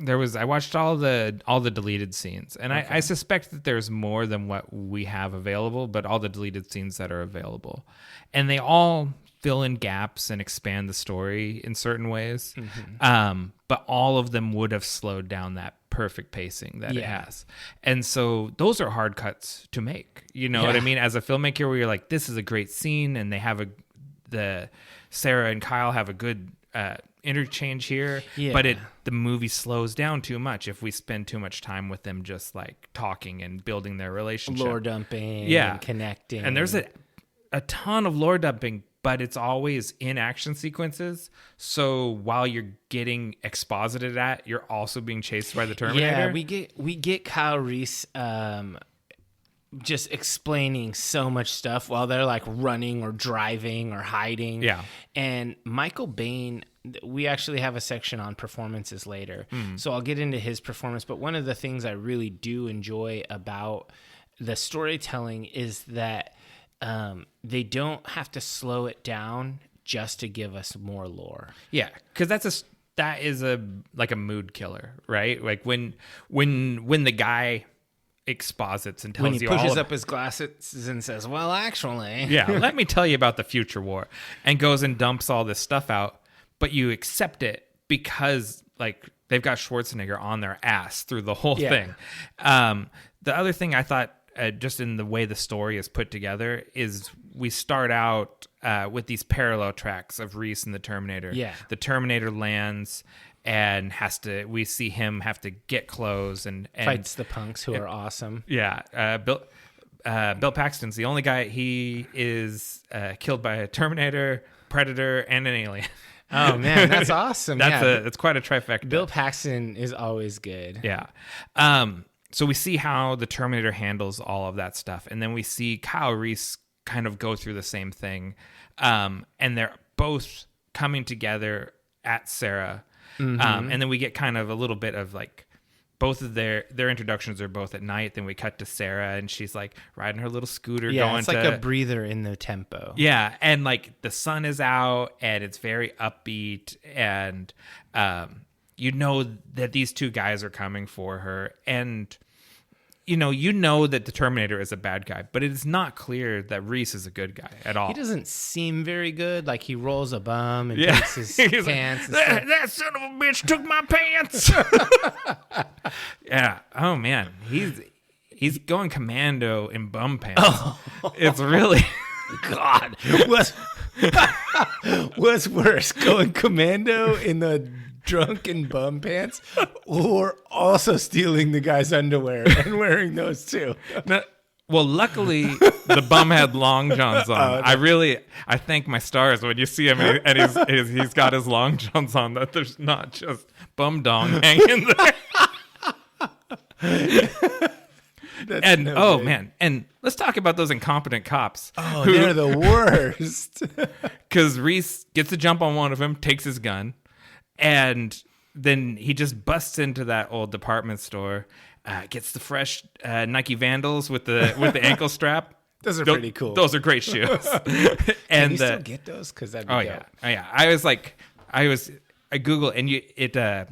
I watched all the deleted scenes, and okay. I suspect that there's more than what we have available, but all the deleted scenes that are available, and they all fill in gaps and expand the story in certain ways. But all of them would have slowed down that perfect pacing that it has. And so those are hard cuts to make. You know what I mean? As a filmmaker, where you're like, this is a great scene, and they have the Sarah and Kyle have a good interchange here, but the movie slows down too much if we spend too much time with them just like talking and building their relationship, lore dumping, and connecting. And there's a ton of lore dumping, but it's always in action sequences. So while you're getting exposited at, you're also being chased by the Terminator. Yeah, we get Kyle Reese just explaining so much stuff while they're like running or driving or hiding. Yeah. And Michael Biehn, we actually have a section on performances later. So I'll get into his performance. But one of the things I really do enjoy about the storytelling is that they don't have to slow it down just to give us more lore. Yeah, because that is a mood killer, right? Like when the guy exposits and tells When he you pushes all up his glasses and says, well, actually. yeah, let me tell you about the future war, and goes and dumps all this stuff out, but you accept it because like they've got Schwarzenegger on their ass through the whole thing. The other thing I thought, just in the way the story is put together, is we start out with these parallel tracks of Reese and the Terminator. Yeah. The Terminator lands and we see him have to get clothes and Fights the punks who are awesome. Yeah. Bill Paxton's the only guy. He is killed by a Terminator, Predator, and an alien. Oh man, that's awesome. It's quite a trifecta. Bill Paxton is always good. Yeah. So we see how the Terminator handles all of that stuff. And then we see Kyle Reese kind of go through the same thing. And they're both coming together at Sarah. And then we get kind of a little bit of like both of their introductions are both at night. Then we cut to Sarah and she's like riding her little scooter. Yeah, going it's like a breather in the tempo. Yeah. And like the sun is out and it's very upbeat. And you know that these two guys are coming for her, and you know that the Terminator is a bad guy, but it is not clear that Reese is a good guy at all. He doesn't seem very good. Like he rolls a bum and takes his pants. Like, that son of a bitch took my pants. Yeah. Oh man, he's going commando in bum pants. Oh. It's really God. What's worse, going commando in the drunken bum pants, or also stealing the guy's underwear and wearing those too? Well, luckily the bum had long johns on. I thank my stars when you see him and he's got his long johns on, that there's not just bum dong hanging there. And oh man, and let's talk about those incompetent cops. Oh, they're the worst. Because Reese gets a jump on one of them, takes his gun, and then he just busts into that old department store, gets the fresh Nike Vandals with the ankle strap. Those are pretty cool. Those are great shoes. And can you still get those? Because that'd be dope. Yeah. I Google and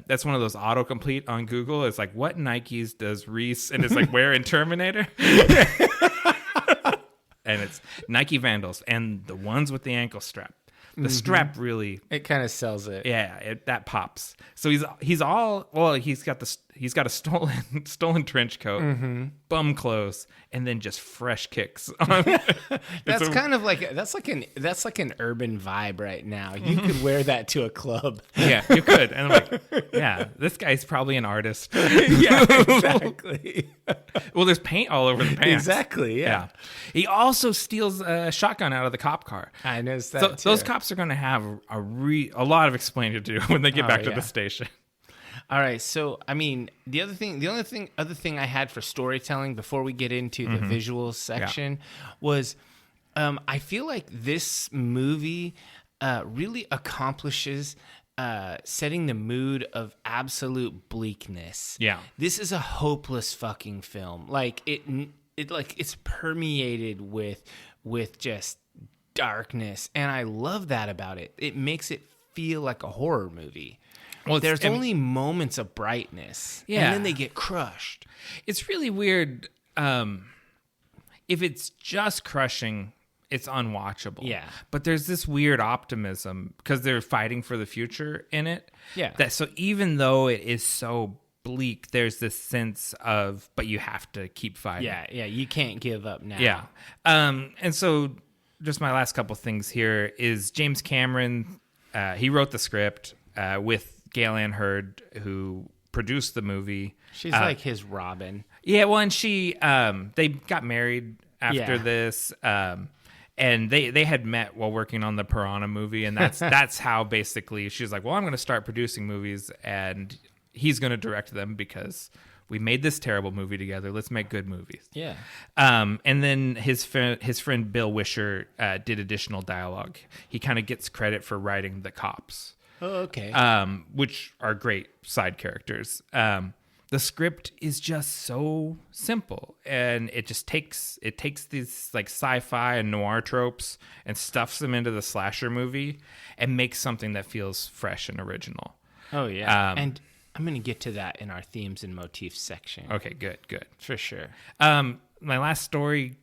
that's one of those autocomplete on Google. It's like, what Nikes does Reese and it's like wear in Terminator? And it's Nike Vandals and the ones with the ankle strap. The strap really, it kind of sells it. Yeah, that pops. So he's got a stolen trench coat, bum clothes, and then just fresh kicks on. That's like an urban vibe right now. You could wear that to a club. Yeah, you could. And I'm like, yeah, this guy's probably an artist. Yeah, exactly. Well, there's paint all over the pants. Exactly. Yeah. He also steals a shotgun out of the cop car. I noticed that too. Those cops are going to have a lot of explaining to do when they get back to the station. All right, so I mean, the other thing I had for storytelling before we get into the visuals section was, I feel like this movie really accomplishes setting the mood of absolute bleakness. Yeah, this is a hopeless fucking film. Like it's permeated with just darkness, and I love that about it. It makes it feel like a horror movie. Well, there's only moments of brightness, and then they get crushed. It's really weird. If it's just crushing, it's unwatchable. Yeah. But there's this weird optimism because they're fighting for the future in it. Yeah. So even though it is so bleak, there's this sense of, but you have to keep fighting. Yeah, you can't give up now. Yeah. And so just my last couple things here is James Cameron. He wrote the script with Gail Ann Hurd, who produced the movie. She's like his Robin. Yeah, well, and they got married after this, and they had met while working on the Piranha movie, and that's how basically she's like, well, I'm going to start producing movies, and he's going to direct them because We made this terrible movie together. Let's make good movies. Yeah. And then his friend Bill Wisher did additional dialogue. He kind of gets credit for writing the cops. Oh, okay. Which are great side characters. The script is just so simple, and it takes these like sci-fi and noir tropes and stuffs them into the slasher movie and makes something that feels fresh and original. Oh yeah, and I'm going to get to that in our themes and motifs section. Okay, good. For sure. My last story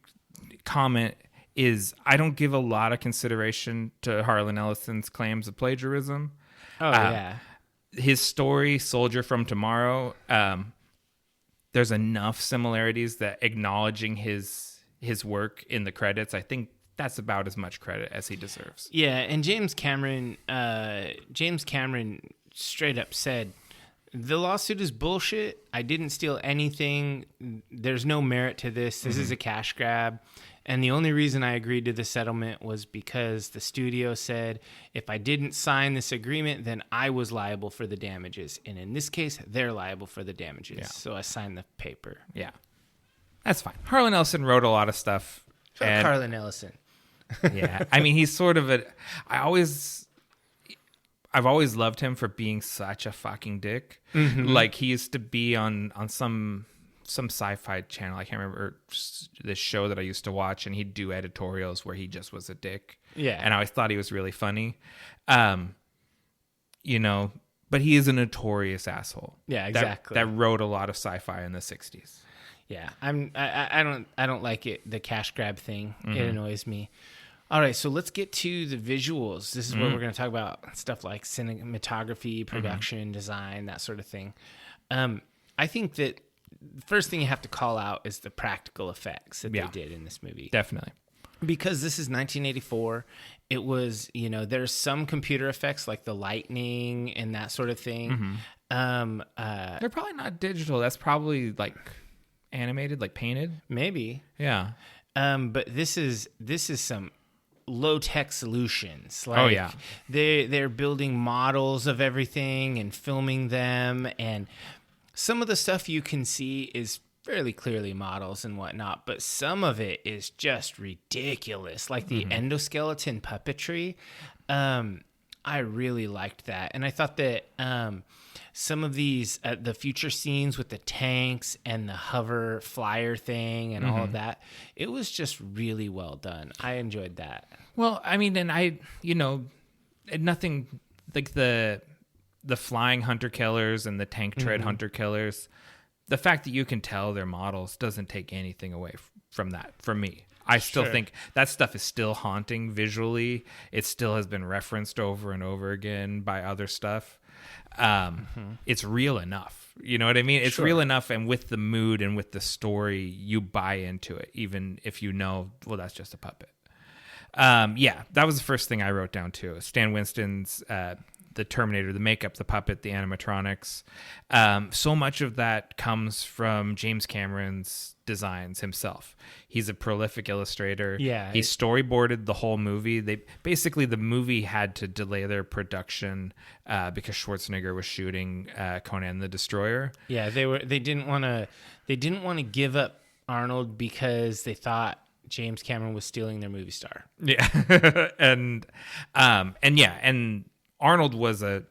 comment is I don't give a lot of consideration to Harlan Ellison's claims of plagiarism. Oh, yeah. His story, Soldier from Tomorrow, there's enough similarities that acknowledging his work in the credits, I think that's about as much credit as he deserves. Yeah, and James Cameron straight up said, the lawsuit is bullshit. I didn't steal anything. There's no merit to this. This is a cash grab. And the only reason I agreed to the settlement was because the studio said if I didn't sign this agreement, then I was liable for the damages. And in this case, they're liable for the damages. Yeah. So I signed the paper. Yeah. That's fine. Harlan Ellison wrote a lot of stuff. Harlan Ellison. Yeah. I mean, he's sort of I've always loved him for being such a fucking dick. Mm-hmm. Like he used to be on some sci-fi channel. I can't remember this show that I used to watch, and he'd do editorials where he just was a dick. Yeah. And I always thought he was really funny. But he is a notorious asshole. Yeah, exactly. That wrote a lot of sci-fi in the 60s. Yeah. I don't like it, the cash grab thing. Mm-hmm. It annoys me. All right, so let's get to the visuals. This is where we're going to talk about stuff like cinematography, production, design, that sort of thing. I think that the first thing you have to call out is the practical effects that they did in this movie. Definitely. Because this is 1984. It was, there's some computer effects like the lightning and that sort of thing. Mm-hmm. They're probably not digital. That's probably like animated, like painted. Maybe. Yeah. But this is some low-tech solutions. Like, they're building models of everything and filming them, and some of the stuff you can see is fairly clearly models and whatnot, but some of it is just ridiculous, like the endoskeleton puppetry. I really liked that, and I thought that some of these the future scenes with the tanks and the hover flyer thing and all of that, it was just really well done. I enjoyed that. Well, I mean, and nothing like the flying hunter killers and the tank tread hunter killers. The fact that you can tell they're models doesn't take anything away from that for me. I still think that stuff is still haunting visually. It still has been referenced over and over again by other stuff. It's real enough. You know what I mean? It's real enough, and with the mood and with the story, you buy into it, even if well, that's just a puppet. That was the first thing I wrote down too. Stan Winston's the Terminator, the makeup, the puppet, the animatronics. So much of that comes from James Cameron's designs himself. He's a prolific illustrator. Yeah. He storyboarded the whole movie. The movie had to delay their production because Schwarzenegger was shooting Conan the Destroyer. Yeah, they didn't want to give up Arnold because they thought James Cameron was stealing their movie star. Yeah. and Arnold was a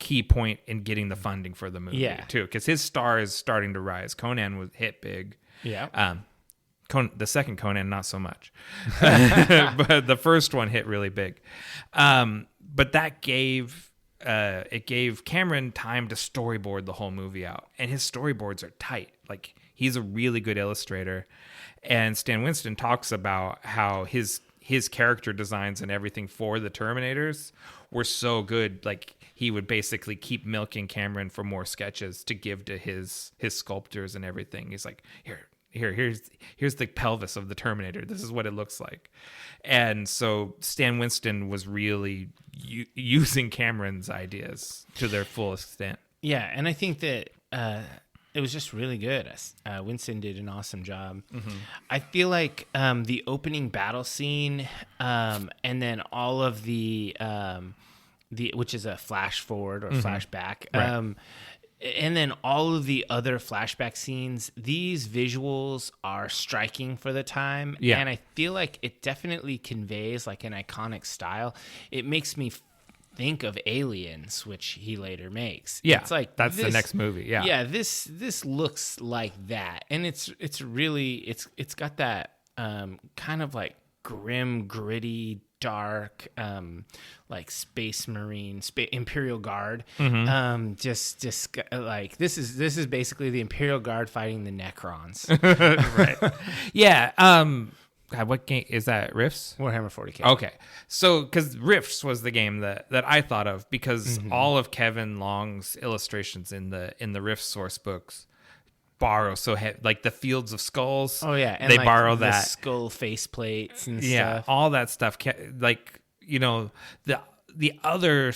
key point in getting the funding for the movie too, because his star is starting to rise. Conan was hit big. Yeah. The second Conan, not so much, but the first one hit really big. But that gave Cameron time to storyboard the whole movie out, and his storyboards are tight. Like, he's a really good illustrator, and Stan Winston talks about how his character designs and everything for the Terminators were so good. Like, he would basically keep milking Cameron for more sketches to give to his sculptors and everything. He's like, here's the pelvis of the Terminator. This is what it looks like. And so Stan Winston was really using Cameron's ideas to their full extent. Yeah, and I think that it was just really good. Winston did an awesome job. Mm-hmm. I feel like the opening battle scene and then all of the which is a flash forward or flashback. Right. And then all of the other flashback scenes, these visuals are striking for the time. Yeah. And I feel like it definitely conveys like an iconic style. It makes me think of Aliens, which he later makes. Yeah, it's like that's the next movie. Yeah, this looks like that, and it's really it's got that kind of like grim, gritty, dark, like Space Marine, Imperial Guard. Just like this is basically the Imperial Guard fighting the Necrons. right. Yeah. God, what game is that? Rifts? Warhammer 40K. Okay, so because Rifts was the game that I thought of because all of Kevin Long's illustrations in the Rift source books borrow like the Fields of Skulls. Oh yeah, and they like borrow the that skull face plates and yeah, stuff. all that stuff. Like the other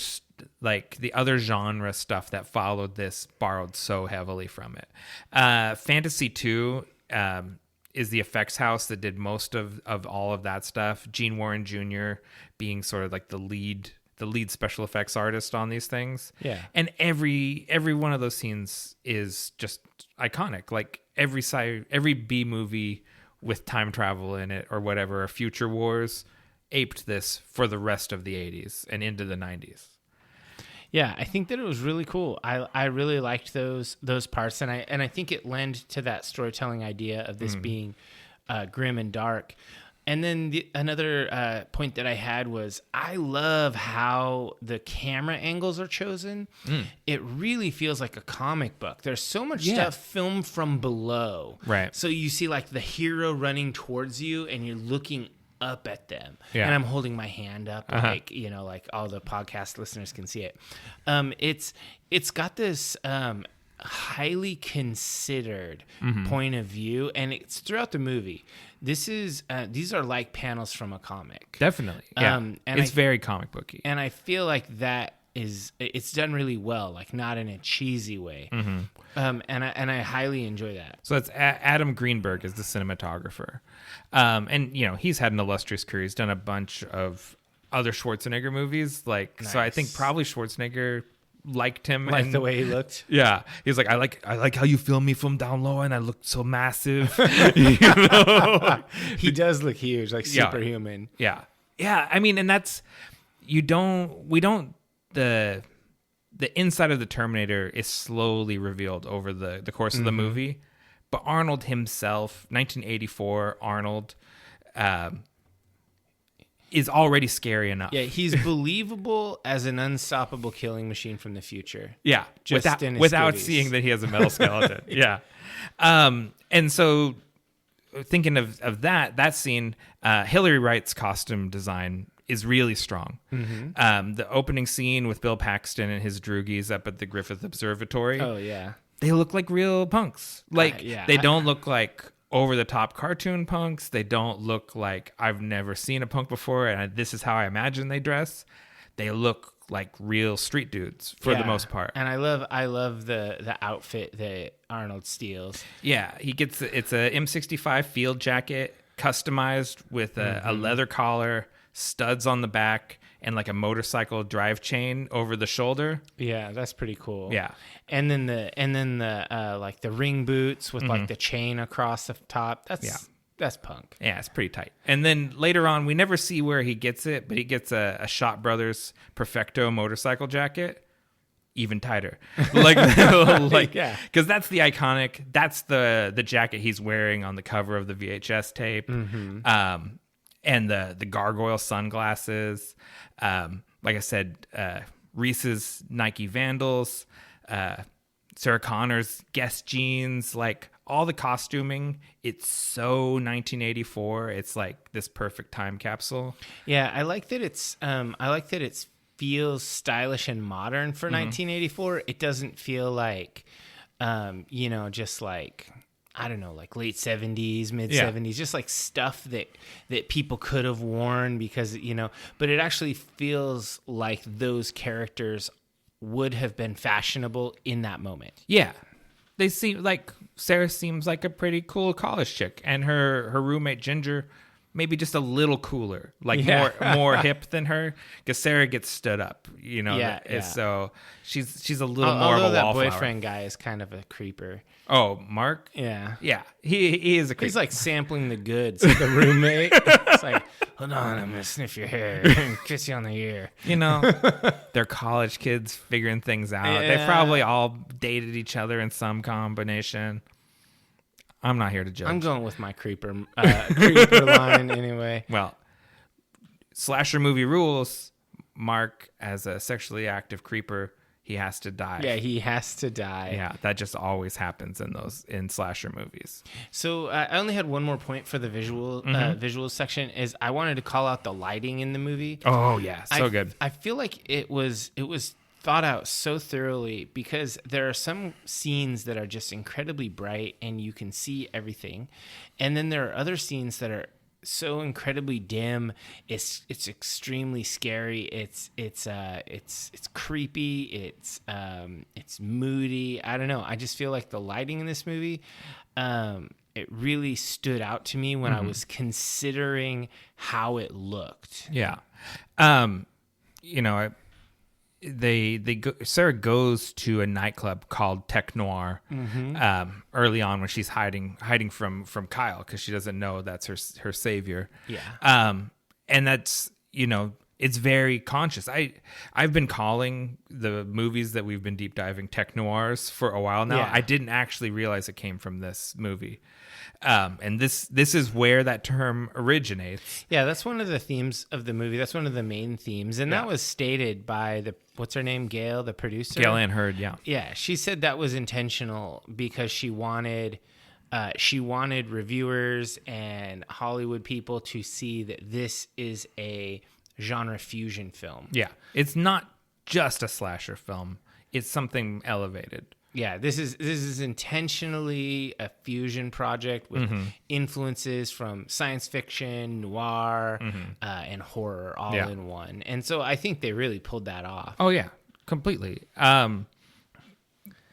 like the other genre stuff that followed this borrowed so heavily from it. Fantasy 2 is the effects house that did most of all of that stuff. Gene Warren Jr. being sort of like the lead special effects artist on these things. Yeah. And every one of those scenes is just iconic. Like every B movie with time travel in it or whatever, or Future Wars, aped this for the rest of the 80s and into the 90s. Yeah, I think that it was really cool. I really liked those parts, and I think it lent to that storytelling idea of this being grim and dark. And then another point that I had was I love how the camera angles are chosen. It really feels like a comic book. There's so much stuff filmed from below. Right. So you see like the hero running towards you, and you're looking up at them. Yeah. And I'm holding my hand up like, like all the podcast listeners can see it. It's got this highly considered point of view, and it's throughout the movie. These are like panels from a comic. Definitely. Yeah. And it's very comic booky. And I feel like it's done really well, like not in a cheesy way. And I highly enjoy that. So that's Adam Greenberg is the cinematographer. And he's had an illustrious career. He's done a bunch of other Schwarzenegger movies. Like, so I think probably Schwarzenegger liked him. Like and, the way he looked. Yeah. He's like, I like how you film me from down low and I look so massive. He does look huge, like superhuman. Yeah. Yeah. I mean, and that's, the inside of the Terminator is slowly revealed over the course of the movie. But Arnold himself, 1984 Arnold, is already scary enough. Yeah, he's believable as an unstoppable killing machine from the future. Yeah, Just without seeing that he has a metal skeleton. Yeah. And so thinking of that scene, Hilary Wright's costume design is really strong. The opening scene with Bill Paxton and his droogies up at the Griffith Observatory. Oh, yeah. They look like real punks. Like, yeah. they don't look like over-the-top cartoon punks. They don't look like I've never seen a punk before, and this is how I imagine they dress. They look like real street dudes for the most part. And I love the outfit that Arnold steals. Yeah, it's a M65 field jacket, customized with a leather collar, studs on the back, and like a motorcycle drive chain over the shoulder. Yeah, that's pretty cool. Yeah. And then the like the ring boots with like the chain across the top. That's punk. Yeah, it's pretty tight. And then later on, we never see where he gets it, but he gets a Shot Brothers Perfecto motorcycle jacket, even tighter. Yeah, because that's the iconic. That's the jacket he's wearing on the cover of the VHS tape. And the gargoyle sunglasses. Like I said, Reese's Nike Vandals, Sarah Connor's Guess jeans, like all the costuming. It's so 1984. It's like this perfect time capsule. Yeah, I like that it feels stylish and modern for 1984. It doesn't feel like, just like, I don't know, like late 70s, mid 70s, just like stuff that people could have worn because, but it actually feels like those characters would have been fashionable in that moment. Yeah. They seem like Sarah seems like a pretty cool college chick, and her roommate Ginger maybe just a little cooler, like Yeah. more hip than her, because Sarah gets stood up, Yeah. so she's a little more of Although a that wallflower. boyfriend guy is kind of a creeper. Oh, Mark? Yeah. Yeah, he is a creep. He's like sampling the goods of the roommate. It's like, hold on, I'm going to sniff your hair and kiss you on the ear. They're college kids figuring things out. Yeah. They probably all dated each other in some combination. I'm not here to judge. I'm going with my creeper line anyway. Well, slasher movie rules. Mark, as a sexually active creeper, he has to die. Yeah, he has to die. Yeah, that just always happens in slasher movies. So I only had one more point for the visual section. Is I wanted to call out the lighting in the movie. Oh yeah, so good. I feel like it was thought out so thoroughly, because there are some scenes that are just incredibly bright and you can see everything, and then there are other scenes that are so incredibly dim. It's extremely scary. It's creepy. It's moody. I don't know. I just feel like the lighting in this movie, it really stood out to me when I was considering how it looked. Yeah. Sarah goes to a nightclub called Tech Noir early on when she's hiding from Kyle, because she doesn't know that's her savior. Yeah. And that's, it's very conscious. I've been calling the movies that we've been deep diving tech noirs for a while now. Yeah. I didn't actually realize it came from this movie. And this is where that term originates. Yeah, that's one of the themes of the movie. That's one of the main themes. And that was stated by what's her name? Gail, the producer? Gail Ann Hurd, yeah. Yeah, she said that was intentional because she wanted reviewers and Hollywood people to see that this is a genre fusion film. Yeah. It's not just a slasher film. It's something elevated. Yeah, this is intentionally a fusion project with influences from science fiction, noir, and horror all in one. And so I think they really pulled that off. Oh yeah, completely.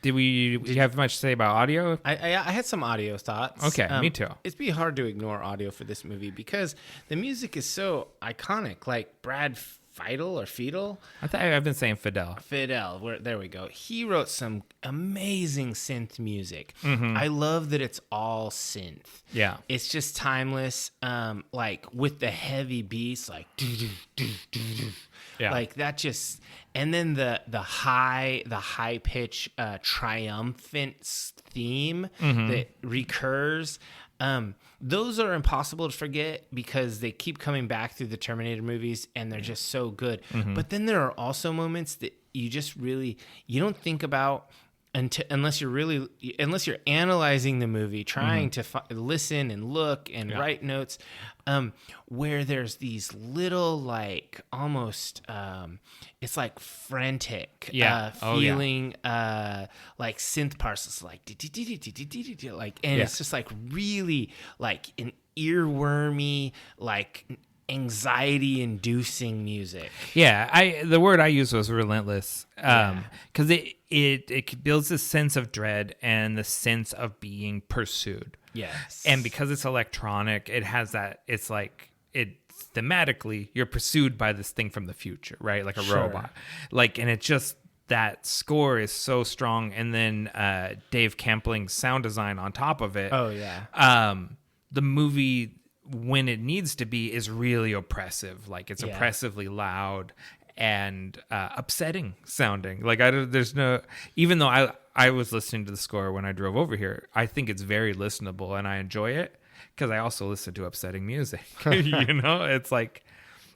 Did you have much to say about audio? I had some audio thoughts. Okay, me too. It'd be hard to ignore audio for this movie because the music is so iconic. Like Brad Fiedel. I've been saying Fidel. There we go. He wrote some amazing synth music. I love that it's all synth. Yeah. It's just timeless. Like with the heavy beats, like yeah. like that just, and then the high pitch triumphant theme that recurs. Those are impossible to forget because they keep coming back through the Terminator movies and they're just so good. But then there are also moments that you just really, you don't think about unless you're analyzing the movie, trying to listen and look and write notes, where there's these little, like, almost, it's like frantic feeling, like synth parcels, like, and it's just like really like an earwormy, like anxiety inducing music. Yeah, the word I used was relentless, because it builds this sense of dread and the sense of being pursued. Yes. And because it's electronic, it has that, it's like, thematically, you're pursued by this thing from the future, right? Like a robot. Like, and it just, that score is so strong. And then Dave Campling's sound design on top of it. Oh, yeah. The movie, when it needs to be, is really oppressive. Like, it's oppressively loud and upsetting sounding. Like, even though I was listening to the score when I drove over here, I think it's very listenable and I enjoy it because I also listen to upsetting music. It's like,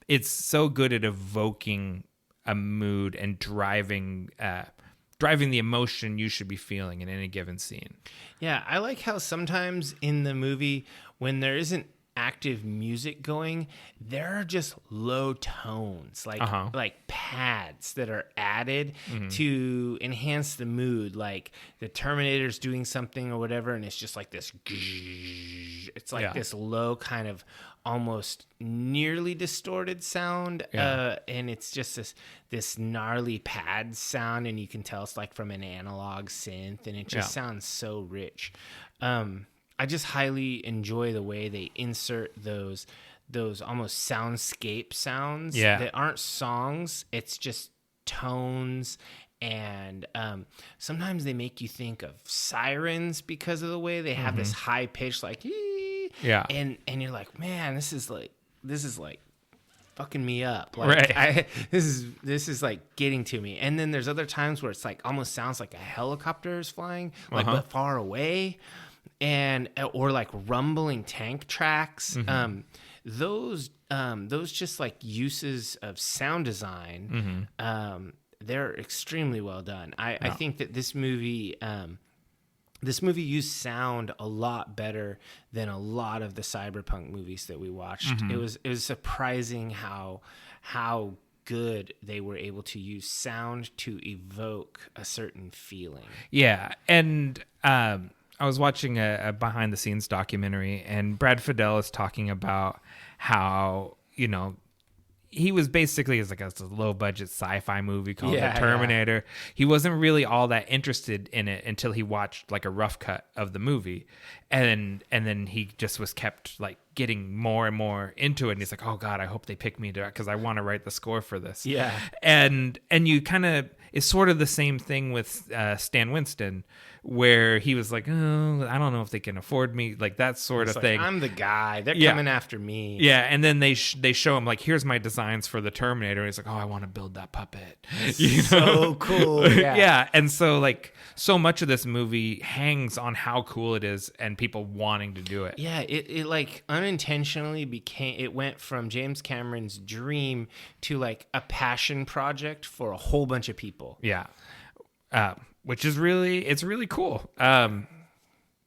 it's so good at evoking a mood and driving the emotion you should be feeling in any given scene. Yeah, I like how sometimes in the movie, when there isn't active music going, there are just low tones, like pads that are added to enhance the mood. Like the Terminator's doing something or whatever, and it's just like this. It's like this low kind of almost nearly distorted sound, and it's just this gnarly pad sound, and you can tell it's like from an analog synth, and it just sounds so rich. I just highly enjoy the way they insert those almost soundscape sounds that aren't songs. It's just tones, and sometimes they make you think of sirens because of the way they have this high pitch, like and you're like, man, this is like fucking me up, like this is like getting to me. And then there's other times where it's like almost sounds like a helicopter is flying, like but far away, and or like rumbling tank tracks. Those just like uses of sound design, they're extremely well done. I think that this movie used sound a lot better than a lot of the cyberpunk movies that we watched. It was surprising how good they were able to use sound to evoke a certain feeling. Yeah, and I was watching a behind the scenes documentary, and Brad Fiedel is talking about how, you know, he was basically, it's like a low budget sci-fi movie called The Terminator. Yeah. He wasn't really all that interested in it until he watched like a rough cut of the movie, and then he just was kept like getting more and more into it. And he's like, oh God, I hope they pick me to, because I want to write the score for this. Yeah, and you kind of, it's sort of the same thing with Stan Winston, where he was like, oh, I don't know if they can afford me, like that sort of thing. I'm the guy. They're coming after me. Yeah, and then they show him like, here's my designs for the Terminator. And he's like, oh, I want to build that puppet. So cool. Yeah. Yeah, and so like so much of this movie hangs on how cool it is and people wanting to do it. Yeah, it like unintentionally it went from James Cameron's dream to like a passion project for a whole bunch of people. Yeah. Which is it's really cool.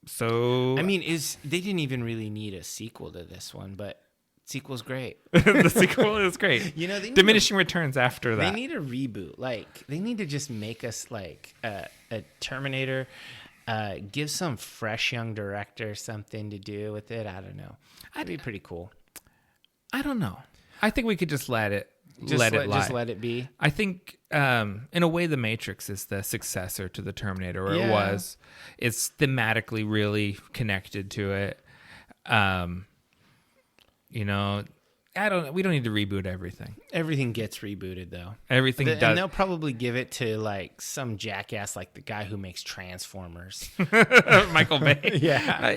So I mean, they didn't even really need a sequel to this one, but sequel's great. The sequel is great. You know, diminishing returns after that. They need a reboot. Like they need to just make us like a Terminator. Give some fresh young director something to do with it. I don't know. That'd be pretty cool. I don't know. I think we could just let it lie. Just let it be. I think, in a way, The Matrix is the successor to the Terminator, or it was. It's thematically really connected to it. You know, we don't need to reboot everything. Everything gets rebooted, though. Everything does. And they'll probably give it to, like, some jackass, like the guy who makes Transformers. Michael Bay. Yeah.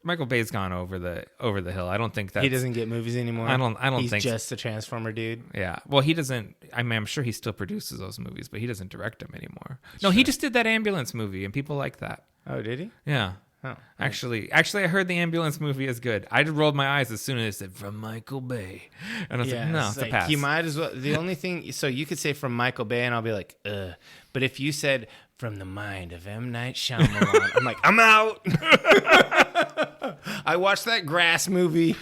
Michael Bay's gone over the hill. I don't think that he doesn't get movies anymore. I don't He's think just a Transformer dude. Yeah. Well, he doesn't. I mean, I'm sure he still produces those movies, but he doesn't direct them anymore. No, he just did that ambulance movie, and people like that. Oh, did he? Yeah. Oh, actually, I heard the ambulance movie is good. I just rolled my eyes as soon as it said from Michael Bay, and I was like, no, it's a pass. You might as well. The only thing, so you could say from Michael Bay, and I'll be like, ugh. But if you said from the mind of M. Night Shyamalan, I'm like, I'm out. I watched that Grass movie.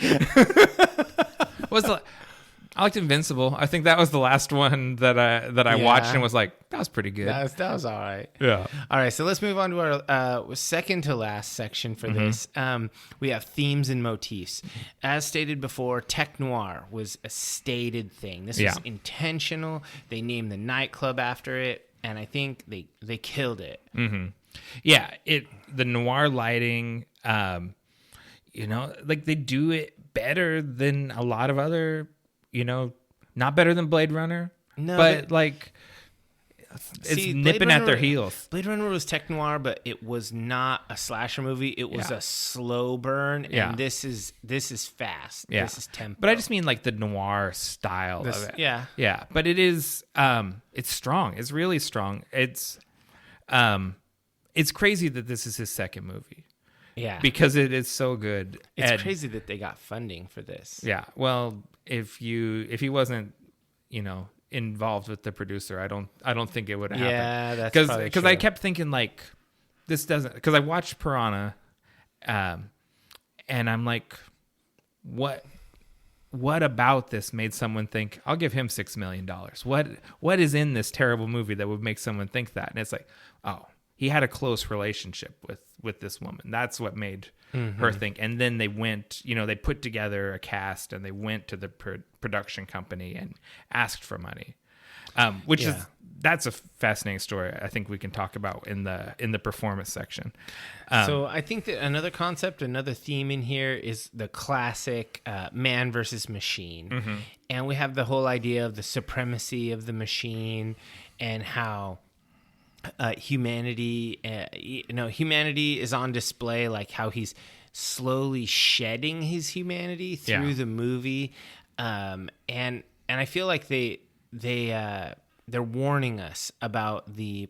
I liked Invincible. I think that was the last one that I watched and was like, that was pretty good. That was all right. Yeah. All right, so let's move on to our second to last section for this. We have themes and motifs. As stated before, tech noir was a stated thing. This was intentional. They named the nightclub after it, and I think they killed it. Mm-hmm. Yeah, the noir lighting, you know, like they do it better than a lot of other, you know, not better than Blade Runner, but like it's nipping at their heels. Blade Runner was tech noir, but it was not a slasher movie. It was a slow burn, and this is fast. Yeah. This is tempo. But I just mean like the noir style of it. Yeah. Yeah, but it is it's strong. It's really strong. It's crazy that this is his second movie. Yeah. Because it is so good. It's crazy that they got funding for this. Yeah. Well, if he wasn't, you know, involved with the producer, I don't think it would have happened. Yeah, that's because I kept thinking like this doesn't, because I watched Piranha, and I'm like, what about this made someone think I'll give him $6 million? What is in this terrible movie that would make someone think that? And it's like, oh, he had a close relationship with this woman. That's what made her think. And then they went, you know, they put together a cast and they went to the production company and asked for money. Which is that's a fascinating story. I think we can talk about in the performance section. So I think that another concept, another theme in here is the classic man versus machine. And we have the whole idea of the supremacy of the machine and how humanity is on display, like how he's slowly shedding his humanity through the movie. And I feel like they're warning us about the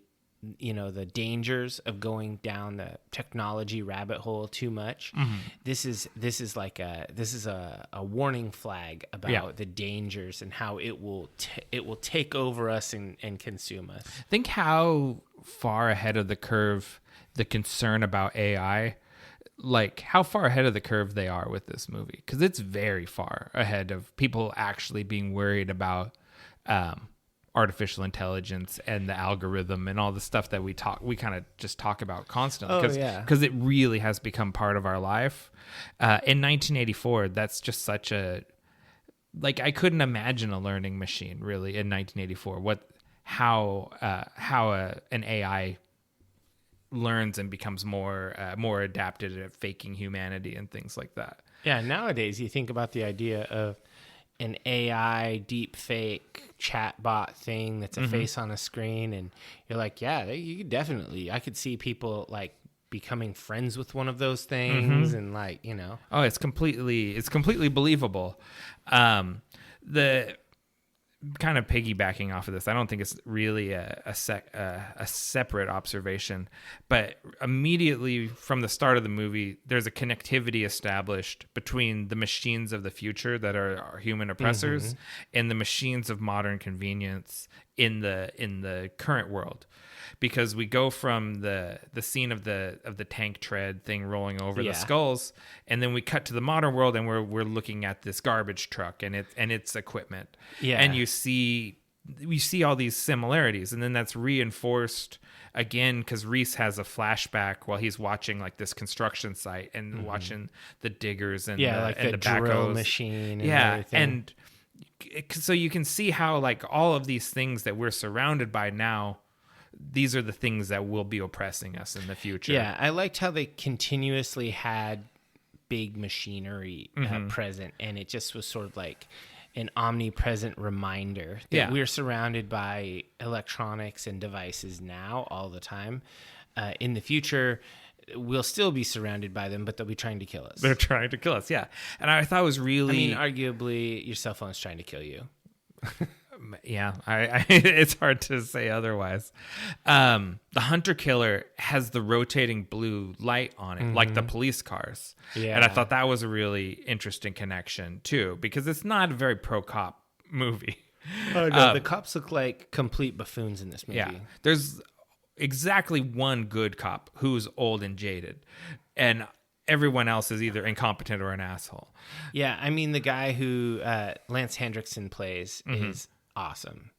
dangers of going down the technology rabbit hole too much. This is a warning flag about the dangers and how it will take over us and consume us. Think how far ahead of the curve the concern about AI, like how far ahead of the curve they are with this movie, because it's very far ahead of people actually being worried about artificial intelligence and the algorithm and all the stuff that we kind of just talk about constantly because it really has become part of our life. In 1984, that's just such a, like, I couldn't imagine a learning machine really in 1984. How an AI learns and becomes more adapted at faking humanity and things like that. Yeah, nowadays you think about the idea of an AI deep fake chatbot thing that's a face on a screen, and you're like, yeah, you could definitely, I could see people like becoming friends with one of those things, and like, oh, it's completely believable. The kind of piggybacking off of this, I don't think it's really a separate observation, but immediately from the start of the movie, there's a connectivity established between the machines of the future that are our human oppressors and the machines of modern convenience in the current world. Because we go from the scene of the tank tread thing rolling over the skulls, and then we cut to the modern world, and we're looking at this garbage truck and its equipment. Yeah, and we see all these similarities, and then that's reinforced again because Reese has a flashback while he's watching like this construction site and watching the diggers and the drill machine. And everything. And so you can see how like all of these things that we're surrounded by now, these are the things that will be oppressing us in the future. Yeah, I liked how they continuously had big machinery present, and it just was sort of like an omnipresent reminder that we're surrounded by electronics and devices now all the time. In the future, we'll still be surrounded by them, but they'll be trying to kill us. They're trying to kill us, yeah. And I thought it was really... I mean, arguably, your cell phone's trying to kill you. Yeah, I it's hard to say otherwise. The hunter killer has the rotating blue light on it, like the police cars. Yeah. And I thought that was a really interesting connection, too, because it's not a very pro-cop movie. Oh, no, the cops look like complete buffoons in this movie. Yeah, there's exactly one good cop who's old and jaded, and everyone else is either incompetent or an asshole. Yeah, I mean, the guy who Lance Hendrickson plays is awesome,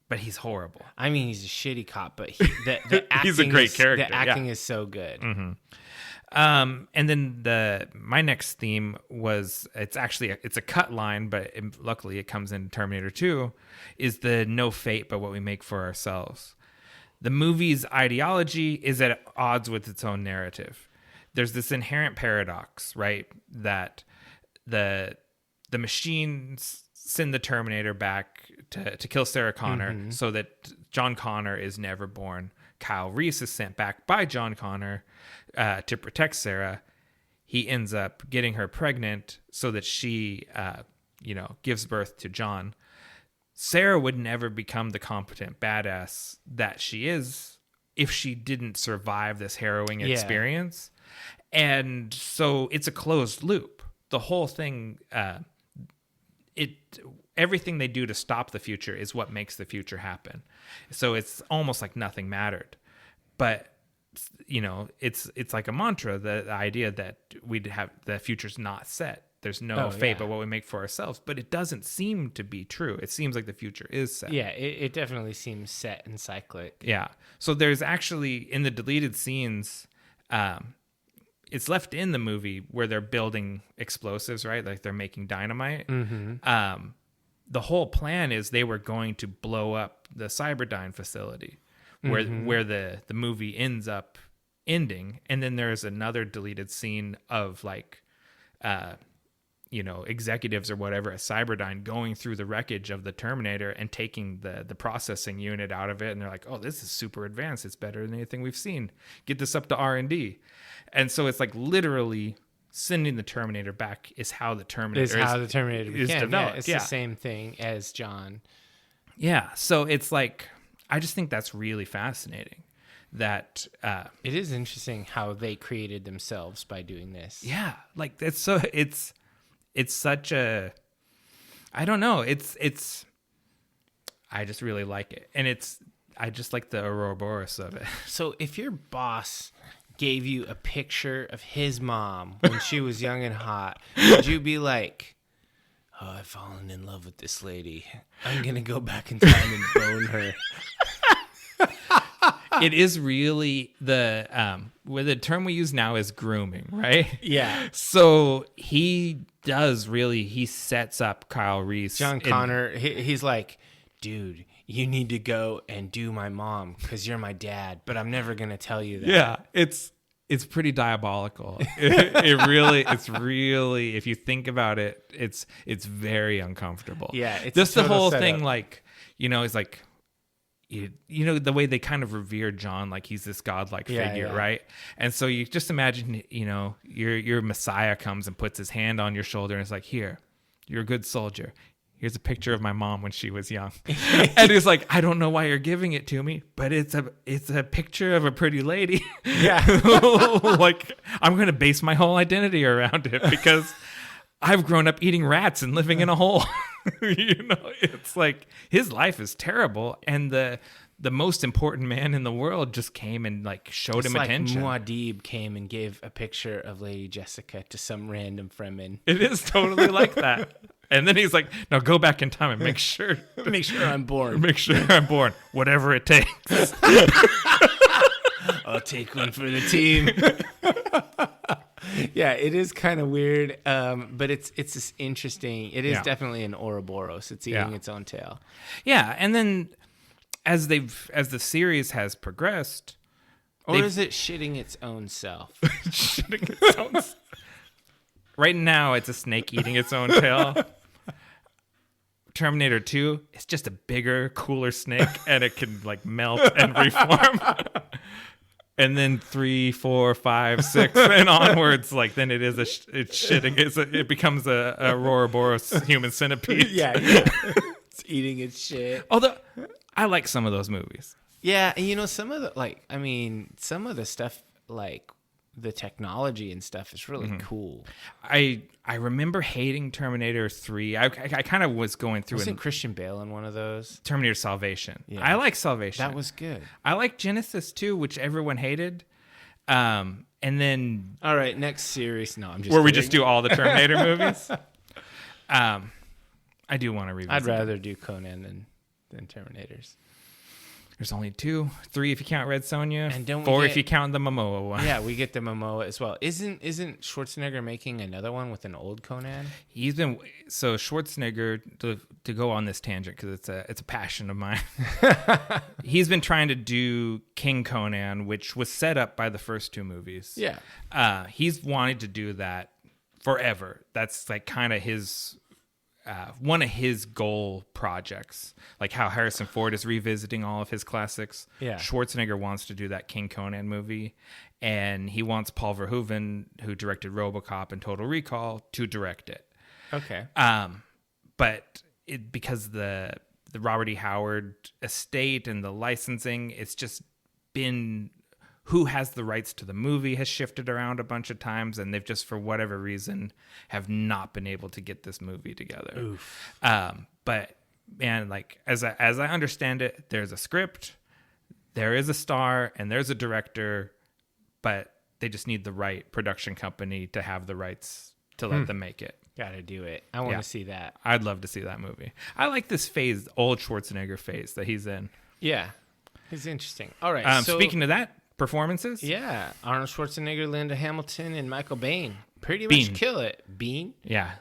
but he's horrible. I mean, he's a shitty cop, but the acting he's a great character. The acting is so good. And then my next theme was it's a cut line, but luckily it comes in Terminator 2. Is the no fate but what we make for ourselves. The movie's ideology is at odds with its own narrative. There's this inherent paradox, right? That the machines send the Terminator back to kill Sarah Connor so that John Connor is never born. Kyle Reese is sent back by John Connor to protect Sarah. He ends up getting her pregnant so that she, gives birth to John. Sarah would never become the competent badass that she is if she didn't survive this harrowing experience. And so it's a closed loop. The whole thing, everything they do to stop the future is what makes the future happen. So it's almost like nothing mattered. But, it's like a mantra, the idea that the future's not set. There's no fate but what we make for ourselves. But it doesn't seem to be true. It seems like the future is set. Yeah, it definitely seems set and cyclic. Yeah. So there's actually, in the deleted scenes, it's left in the movie where they're building explosives, right? Like they're making dynamite. the whole plan is they were going to blow up the Cyberdyne facility where the movie ends up ending. And then there's another deleted scene of like, executives or whatever at Cyberdyne going through the wreckage of the Terminator and taking the processing unit out of it. And they're like, oh, this is super advanced. It's better than anything we've seen. Get this up to R&D. And so it's like literally sending the Terminator back is how the Terminator is developed. Yeah, it's the same thing as John. Yeah. So it's like, I just think that's really fascinating that it is interesting how they created themselves by doing this. Yeah. Like it's such a, I don't know. I just really like it. And I just like the Ouroboros of it. So if your boss gave you a picture of his mom when she was young and hot, would you be like, oh, I've fallen in love with this lady. I'm going to go back in time and bone her. It is really the term we use now is grooming, right? Yeah. So he sets up Kyle Reese. John Connor, he's like, dude, you need to go and do my mom because you're my dad, but I'm never going to tell you that. Yeah, it's pretty diabolical. It's really, if you think about it, it's very uncomfortable. Yeah. It's just the whole thing, like, it's like, the way they kind of revere John, like he's this godlike figure, right? And so you just imagine, your Messiah comes and puts his hand on your shoulder and it's like, here, you're a good soldier. Here's a picture of my mom when she was young. And he's like, I don't know why you're giving it to me, but it's a picture of a pretty lady. Yeah. Like, I'm going to base my whole identity around it because I've grown up eating rats and living in a hole. It's like his life is terrible. And the most important man in the world just came and like showed him attention. Muad'Dib came and gave a picture of Lady Jessica to some random Fremen. It is totally like that. And then he's like, no, go back in time and make sure I'm born. Make sure I'm born. Whatever it takes. I'll take one for the team. Yeah, it is kind of weird, but it's just interesting. It is definitely an Ouroboros. It's eating its own tail. Yeah, and then as the series has progressed, or is it shitting its own self? Shitting its own self. Right now, it's a snake eating its own tail. Terminator 2, it's just a bigger, cooler snake, and it can like melt and reform. And then 3, 4, 5, 6, and onwards, like then it is it's shitting. It becomes a Ouroboros human centipede. Yeah. It's eating its shit. Although I like some of those movies. Yeah, and some of the stuff, like the technology and stuff, is really cool. I remember hating Terminator 3. I kind of was going through. Wasn't Christian Bale in one of those? Terminator Salvation. Yeah. I like Salvation. That was good. I like Genesis 2, which everyone hated. And then all right, next series. No, I'm just where kidding. we just do all the Terminator movies. I do want to revisit. I'd rather do Conan than Terminators. There's only 2, 3 if you count Red Sonja, and 4 if you count the Momoa one. Yeah, we get the Momoa as well. Isn't Schwarzenegger making another one with an old Conan? Schwarzenegger, to go on this tangent because it's a passion of mine. He's been trying to do King Conan, which was set up by the first 2 movies. Yeah, he's wanted to do that forever. That's like kind of his. One of his goal projects, like how Harrison Ford is revisiting all of his classics. Yeah. Schwarzenegger wants to do that King Conan movie, and he wants Paul Verhoeven, who directed RoboCop and Total Recall, to direct it. Okay. But because the Robert E. Howard estate and the licensing, it's just been who has the rights to the movie has shifted around a bunch of times, and they've just, for whatever reason, have not been able to get this movie together. Oof. But man, like as I understand it, there's a script, there is a star, and there's a director, but they just need the right production company to have the rights to let them make it. Gotta do it. I want to see that. I'd love to see that movie. I like this phase, old Schwarzenegger phase that he's in. Yeah, it's interesting. All right. Speaking of that, performances? Yeah. Arnold Schwarzenegger, Linda Hamilton, and Michael Biehn. Pretty Bean. much kill it. Bean? Yeah.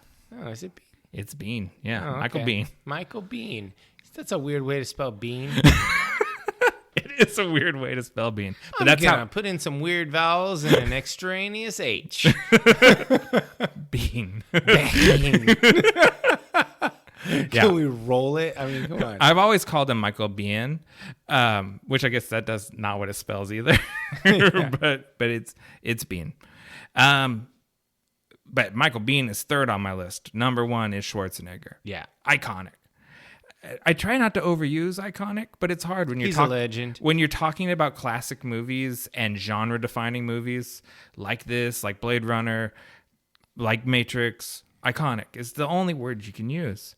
Oh, is it Bean? It's Bean. Yeah, Oh, Michael okay. Bean. Michael Bean. That's a weird way to spell bean. It's a weird way to spell Bean, but I'm that's gonna how put in some weird vowels and an extraneous H. Bean. Bean. Yeah. Can we roll it? I mean, come on. I've always called him Michael Bean, which I guess that does not what it spells either. but it's Bean. But Michael Bean is third on my list. Number 1 is Schwarzenegger. Yeah. Iconic. I try not to overuse iconic, but it's hard when you're He's a legend. When you're talking about classic movies and genre-defining movies like this, like Blade Runner, like Matrix. Iconic is the only word you can use,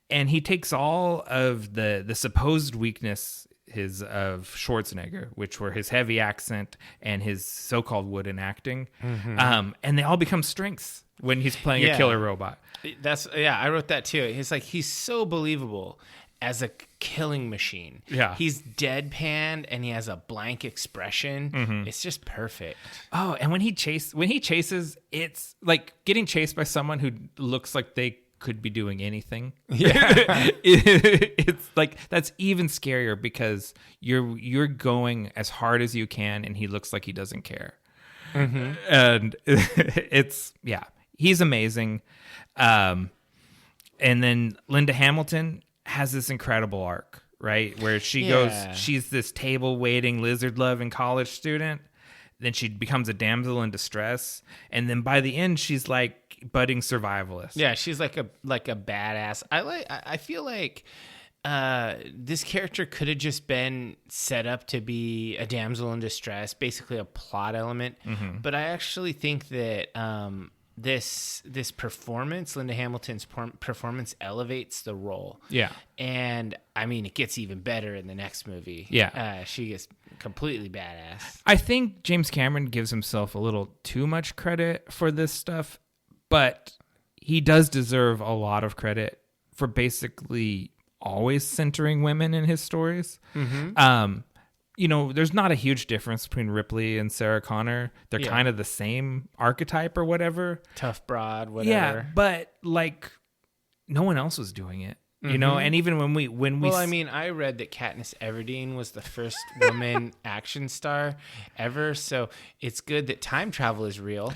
and he takes all of the supposed weakness of Schwarzenegger, which were his heavy accent and his so-called wooden acting, and they all become strengths when he's playing a killer robot. I wrote that too. He's so believable as a killing machine. Yeah. He's deadpan and he has a blank expression. It's just perfect. Oh, and when he chases, it's like getting chased by someone who looks like they could be doing anything. Yeah. It's like that's even scarier because you're going as hard as you can and he looks like he doesn't care. And he's amazing. And then Linda Hamilton has this incredible arc, right? Where she goes, she's this table waiting, lizard loving college student. Then she becomes a damsel in distress. And then by the end, she's like budding survivalist. Yeah, she's like a badass. I feel like this character could have just been set up to be a damsel in distress, basically a plot element. But I actually think that this performance, Linda Hamilton's performance, elevates the role. Yeah. And I mean, it gets even better in the next movie. Yeah. She gets completely badass. I think James Cameron gives himself a little too much credit for this stuff, but he does deserve a lot of credit for basically always centering women in his stories. There's not a huge difference between Ripley and Sarah Connor. They're kind of the same archetype or whatever. Tough broad, whatever. Yeah, but like no one else was doing it, you know. And even when we well, I mean, I read that Katniss Everdeen was the first woman action star ever, so it's good that time travel is real.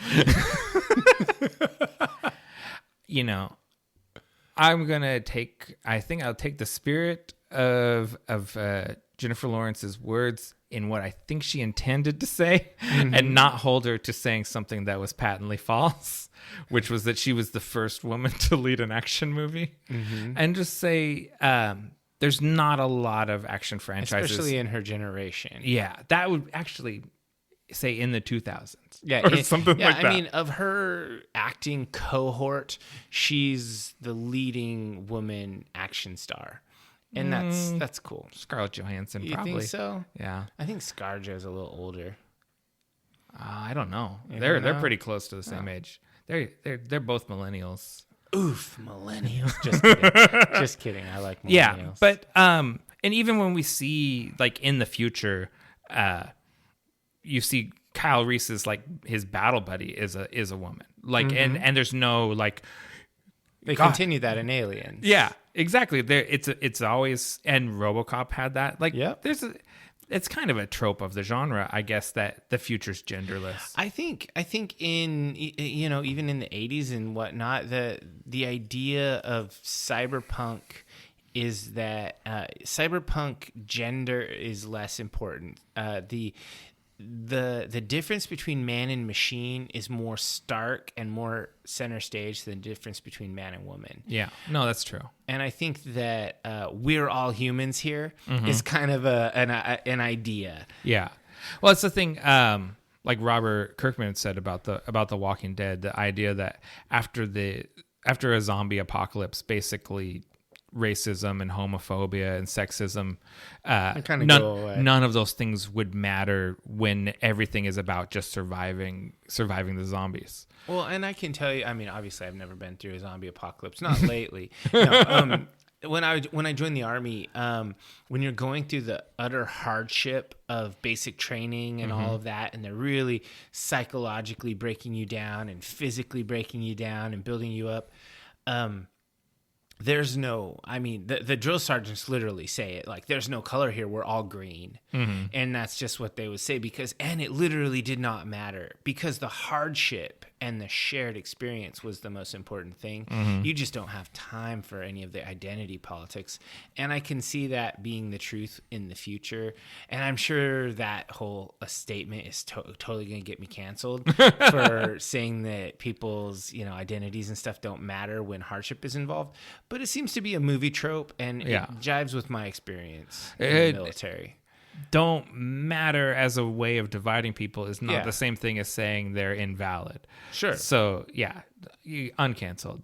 I think I'll take the spirit of Jennifer Lawrence's words in what I think she intended to say and not hold her to saying something that was patently false, which was that she was the first woman to lead an action movie. And just say there's not a lot of action franchises. Especially in her generation. Yeah, that would actually say in the 2000s. Yeah, or something like that. I mean, of her acting cohort, she's the leading woman action star. And that's cool. Scarlett Johansson, you probably. You think so? Yeah. I think ScarJo's a little older. I don't know. They're pretty close to the same age. They're both millennials. Oof, millennials. Just kidding. Just kidding. I like millennials. Yeah, but and even when we see like in the future, you see Kyle Reese's like his battle buddy is a woman. Like and there's no like they continue that in Aliens. Yeah, exactly. It's always, and RoboCop had that. Like it's kind of a trope of the genre, I guess, that the future's genderless. I think in even in the 80s and whatnot, the idea of cyberpunk is that cyberpunk gender is less important. The difference between man and machine is more stark and more center stage than the difference between man and woman. Yeah, no, that's true. And I think that we're all humans here is kind of an idea. Yeah, well, it's the thing. Like Robert Kirkman said about the Walking Dead, the idea that after a zombie apocalypse, basically racism and homophobia and sexism, none of those things would matter when everything is about just surviving the zombies. Well, and I can tell you, I mean, obviously I've never been through a zombie apocalypse, not lately. No, when I joined the Army, when you're going through the utter hardship of basic training and all of that, and they're really psychologically breaking you down and physically breaking you down and building you up, there's no, I mean, the drill sergeants literally say it, like, there's no color here, we're all green. And that's just what they would say, and it literally did not matter, because the hardship and the shared experience was the most important thing. You just don't have time for any of the identity politics. And I can see that being the truth in the future. And I'm sure that whole statement is totally going to get me canceled for saying that people's, identities and stuff don't matter when hardship is involved. But it seems to be a movie trope, and it jives with my experience in the military. Don't matter as a way of dividing people is not the same thing as saying they're invalid. Sure. So, you uncanceled.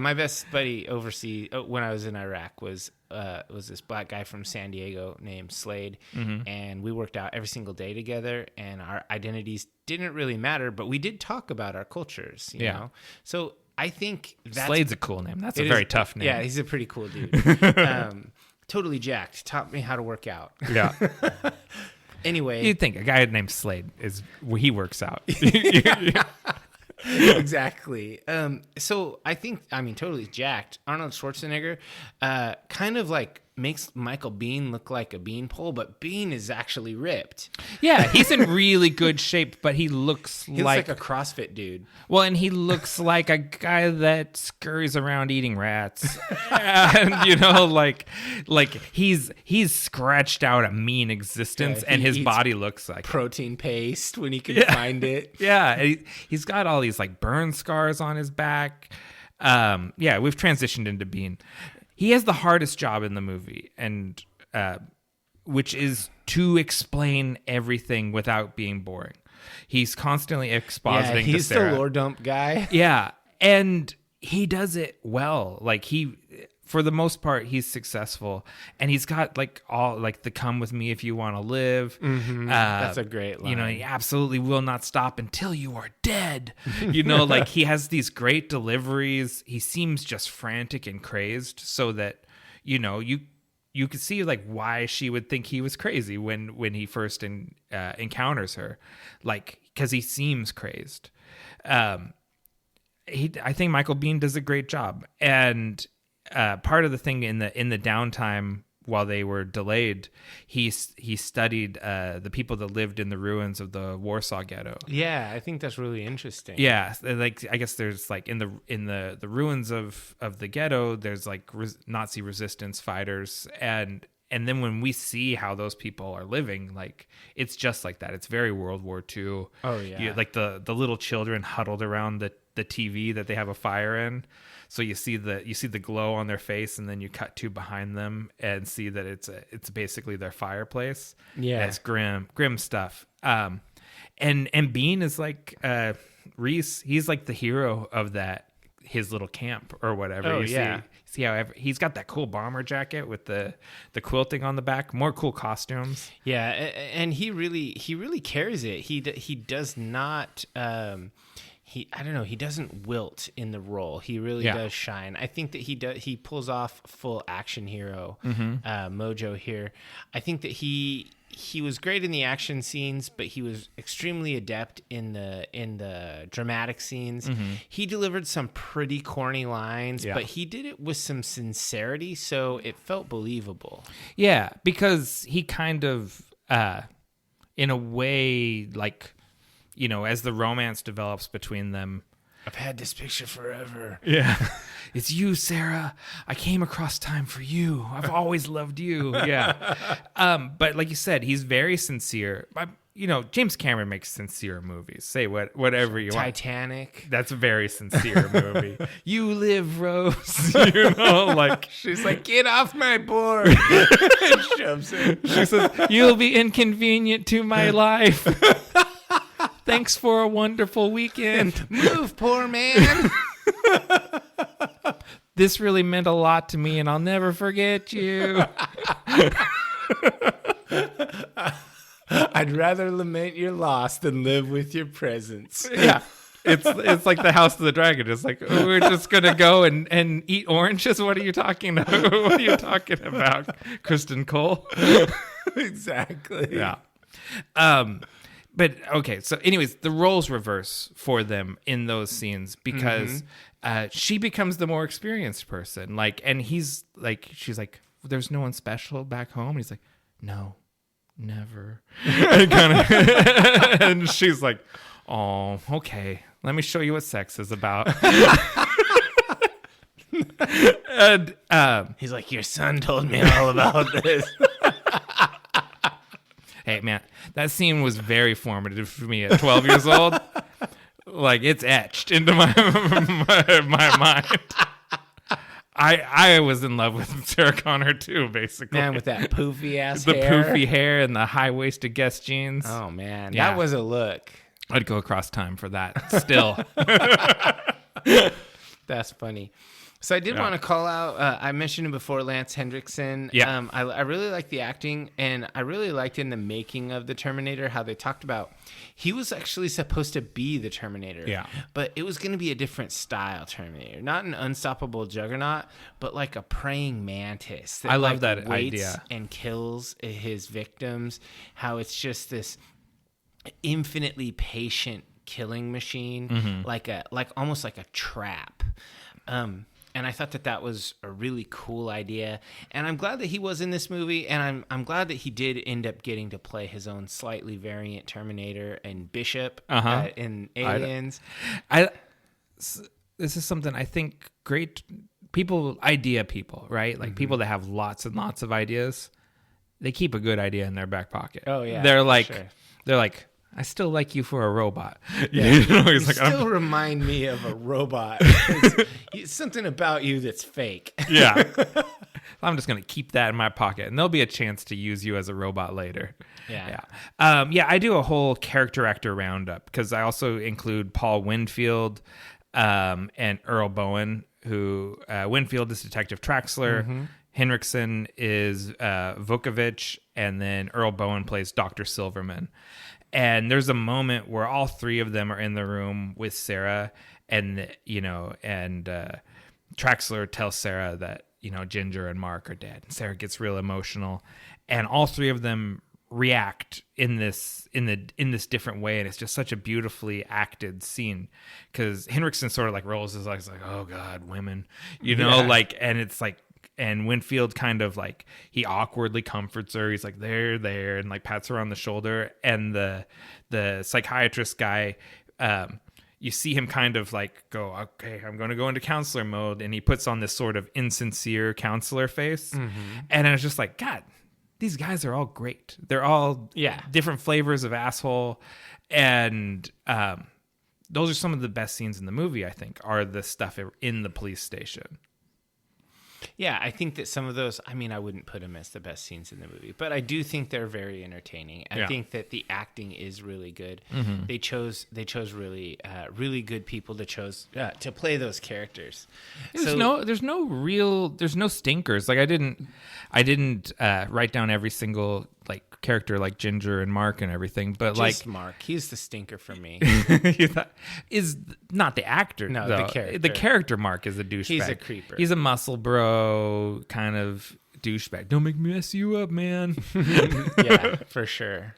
My best buddy overseas when I was in Iraq was this black guy from San Diego named Slade, and we worked out every single day together, and our identities didn't really matter, but we did talk about our cultures, you know? So I think Slade's a cool name. That's a very tough name. Yeah, he's a pretty cool dude. Totally jacked. Taught me how to work out. Yeah. Anyway. You'd think a guy named Slade he works out. Exactly. So I think, totally jacked. Arnold Schwarzenegger kind of like makes Michael Biehn look like a beanpole, but Biehn is actually ripped. Yeah, he's in really good shape, but he looks like a CrossFit dude. Well, and he looks like a guy that scurries around eating rats. And he's scratched out a mean existence, and his body looks like protein paste when he can find it. Yeah, he's got all these like burn scars on his back. We've transitioned into Biehn. He has the hardest job in the movie, and which is to explain everything without being boring. He's constantly expositing to Sarah. He's the lore dump guy. Yeah, and he does it well. Like for the most part, he's successful, and he's got like all like the "come with me if you want to live." That's a great line. He absolutely will not stop until you are dead. Like he has these great deliveries. He seems just frantic and crazed, so that you could see like why she would think he was crazy when he first encounters her, like because he seems crazed. I think Michael Biehn does a great job, and part of the thing in the downtime while they were delayed, he studied the people that lived in the ruins of the Warsaw Ghetto. Yeah, I think that's really interesting. Yeah, like I guess there's like in the ruins of the ghetto, there's like Nazi resistance fighters, and then when we see how those people are living, like it's just like that. It's very World War II. Oh yeah, like the little children huddled around the TV that they have a fire in. So you see the glow on their face, and then you cut to behind them and see that it's basically their fireplace. Yeah, and it's grim stuff. And Biehn is like Reese. He's like the hero of his little camp or whatever. Oh, See how he's got that cool bomber jacket with the quilting on the back. More cool costumes. Yeah, and he really carries it. He does not. He doesn't wilt in the role. He really does shine. I think that he pulls off full action hero mojo here. I think that he was great in the action scenes, but he was extremely adept in the dramatic scenes. He delivered some pretty corny lines, but he did it with some sincerity, so it felt believable. Yeah, because he kind of in a way, like, as the romance develops between them. I've had this picture forever. Yeah. It's you, Sarah. I came across time for you. I've always loved you. Yeah. But like you said, he's very sincere. James Cameron makes sincere movies. Say whatever you want. Titanic. That's a very sincere movie. You live, Rose. Like she's like, get off my board. And shoves it. She says, you'll be inconvenient to my life. Thanks for a wonderful weekend. Move, poor man. This really meant a lot to me, and I'll never forget you. I'd rather lament your loss than live with your presence. Yeah. It's like the House of the Dragon. It's like, we're just gonna go and eat oranges. What are you talking about? What are you talking about, Kristen Cole? Exactly. Yeah. But okay, so anyways, the roles reverse for them in those scenes because she becomes the more experienced person. Like, and he's like, she's like, there's no one special back home. And he's like, no, never. And, and she's like, oh, okay. Let me show you what sex is about. And he's like, your son told me all about this. Hey, man, that scene was very formative for me at 12 years old. Like, it's etched into my mind. I was in love with Sarah Connor too, basically. Man, with that poofy ass the hair. poofy hair and the high-waisted Guess jeans. Oh, man. Yeah. That was a look. I'd go across time for that still. That's funny. So I did want to call out, I mentioned him before, Lance Hendrickson. Yeah. I really like the acting, and I really liked in the making of the Terminator how they talked about he was actually supposed to be the Terminator. Yeah. But it was going to be a different style Terminator. Not an unstoppable juggernaut, but like a praying mantis. I love like that waits idea. and kills his victims. How it's just this infinitely patient killing machine, like almost like a trap. And I thought that was a really cool idea. And I'm glad that he was in this movie. And I'm glad that he did end up getting to play his own slightly variant Terminator and Bishop in Aliens. This is something I think great idea people, right? Like people that have lots and lots of ideas, they keep a good idea in their back pocket. Oh, yeah. They're like, sure. I still like you for a robot. Yeah. You still remind me of a robot. It's something about you that's fake. Yeah. I'm just going to keep that in my pocket, and there'll be a chance to use you as a robot later. Yeah. I do a whole character actor roundup because I also include Paul Winfield and Earl Bowen, who Winfield is Detective Traxler. Henriksen is Vukovich, and then Earl Bowen plays Dr. Silverman. And there's a moment where all three of them are in the room with Sarah, and Traxler tells Sarah that Ginger and Mark are dead. And Sarah gets real emotional, and all three of them react in this different way, and it's just such a beautifully acted scene because Henriksen sort of like rolls his eyes like, oh God, women, and it's like. And Winfield kind of like, he awkwardly comforts her. He's like, there, and like pats her on the shoulder. And the psychiatrist guy, you see him kind of like go, okay, I'm going to go into counselor mode. And he puts on this sort of insincere counselor face. And I was just like, God, these guys are all great. They're all different flavors of asshole. And those are some of the best scenes in the movie, I think, are the stuff in the police station. Yeah, I think that some of those, I wouldn't put them as the best scenes in the movie, but I do think they're very entertaining. I think that the acting is really good. They chose really really good people to play those characters. There's no stinkers. Like I didn't write down every single like character like Ginger and Mark and everything, but just like Mark, he's the stinker for me. Is not the actor. No, though. the character. The character Mark is a douchebag. He's a creeper. He's a muscle bro kind of douchebag. Don't make me mess you up, man. Yeah, for sure.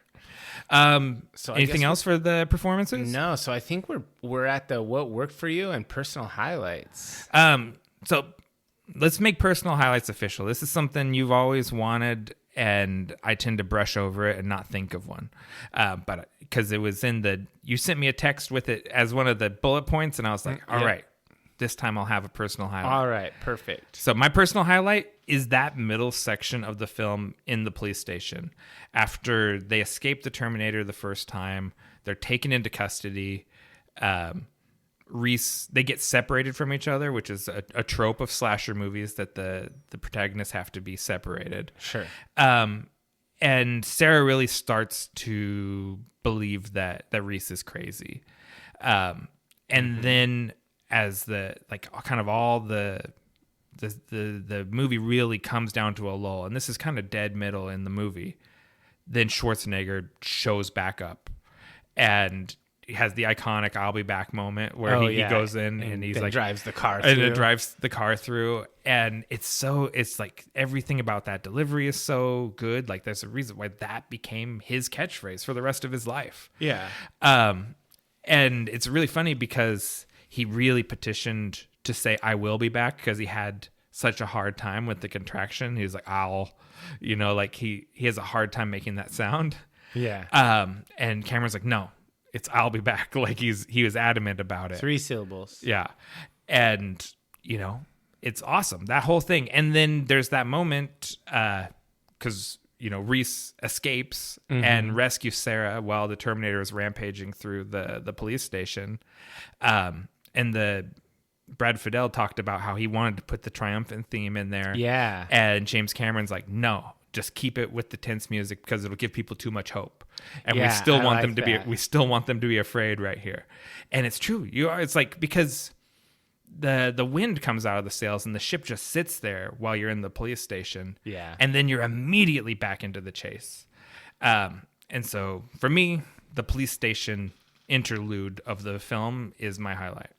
So anything else for the performances? No. So I think we're at the what worked for you and personal highlights. So let's make personal highlights official. This is something you've always wanted, and I tend to brush over it and not think of one. But because it was you sent me a text with it as one of the bullet points, and I was like, all right, this time I'll have a personal highlight. All right, perfect. So my personal highlight is that middle section of the film in the police station. After they escape the Terminator the first time, they're taken into custody. They get separated from each other, which is a trope of slasher movies that the protagonists have to be separated. Sure. And Sarah really starts to believe that Reese is crazy. And then as the movie really comes down to a lull, and this is kind of dead middle in the movie, then Schwarzenegger shows back up and he has the iconic "I'll be back" moment where he goes in and he's like drives the car through. And it drives the car through, and it's like everything about that delivery is so good. Like there's a reason why that became his catchphrase for the rest of his life. Yeah. And it's really funny because he really petitioned to say "I will be back" because he had such a hard time with the contraction. He was like, "I'll," like he has a hard time making that sound. Yeah. And Cameron's like, "No, it's I'll be back." Like he was adamant about it. 3 syllables. Yeah. And, it's awesome, that whole thing. And then there's that moment, because, Reese escapes and rescues Sarah while the Terminator is rampaging through the police station. And the Brad Fiedel talked about how he wanted to put the triumphant theme in there. Yeah. And James Cameron's like, no, just keep it with the tense music because it'll give people too much hope. And we still want them to be afraid right here. And it's true. It's like, because the wind comes out of the sails and the ship just sits there while you're in the police station. Yeah. And then you're immediately back into the chase. And so for me, the police station interlude of the film is my highlight.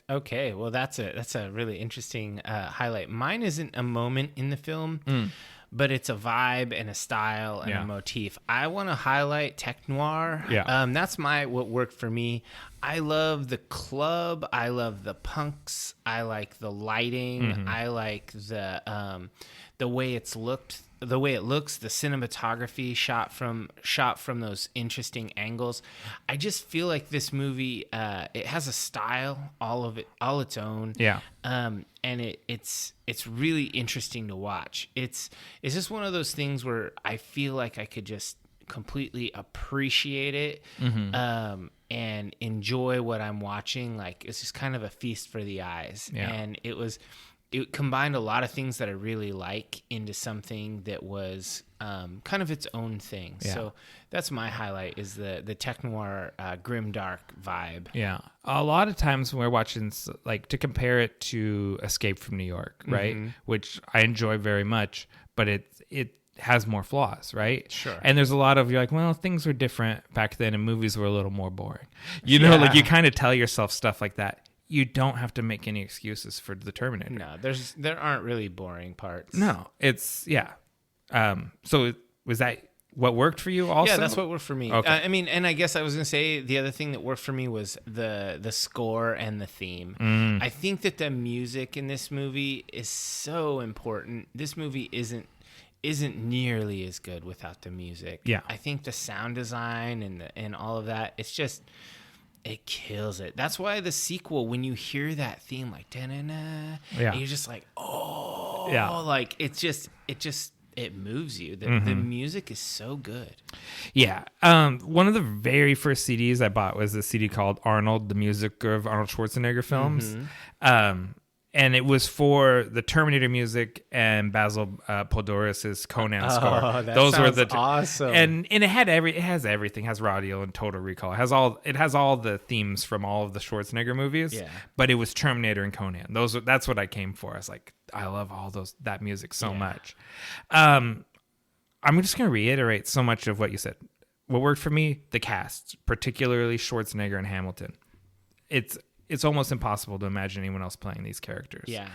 Okay, well that's a really interesting highlight. Mine isn't a moment in the film, but it's a vibe and a style and a motif. I want to highlight tech noir. Yeah. That's what worked for me. I love the club. I love the punks. I like the lighting. I like the way it's looked. The way it looks, the cinematography shot from those interesting angles. I just feel like this movie, it has a style, all its own. Yeah. And it's really interesting to watch. It's just one of those things where I feel like I could just completely appreciate it, and enjoy what I'm watching. Like, it's just kind of a feast for the eyes. Yeah. And it combined a lot of things that I really like into something that was kind of its own thing. Yeah. So that's my highlight, is the tech noir, grim dark vibe. Yeah. A lot of times when we're watching, like, to compare it to Escape from New York, right? Which I enjoy very much, but it has more flaws, right? Sure. And there's a lot of, you're like, well, things were different back then and movies were a little more boring. Like, you kind of tell yourself stuff like that. You don't have to make any excuses for the Terminator. No, there aren't really boring parts. No, it's, yeah. So was that what worked for you also? Yeah, that's what worked for me. Okay. I mean, and I guess I was going to say the other thing that worked for me was the score and the theme. I think that the music in this movie is so important. This movie isn't nearly as good without the music. Yeah. I think the sound design and all of that, it's just... it kills it. That's why the sequel, when you hear that theme, like da-na-na, and you're just like, oh, like it moves you. The music is so good. Yeah. One of the very first CDs I bought was a CD called Arnold, the music of Arnold Schwarzenegger films. And it was for the Terminator music and Basil Poledouris's Conan score. Those were the awesome. And it has everything. It has Radio and Total Recall. It has all the themes from all of the Schwarzenegger movies. Yeah. But it was Terminator and Conan. That's what I came for. I was like, I love that music so much. I'm just gonna reiterate so much of what you said. What worked for me, the cast, particularly Schwarzenegger and Hamilton. It's almost impossible to imagine anyone else playing these characters. Yeah.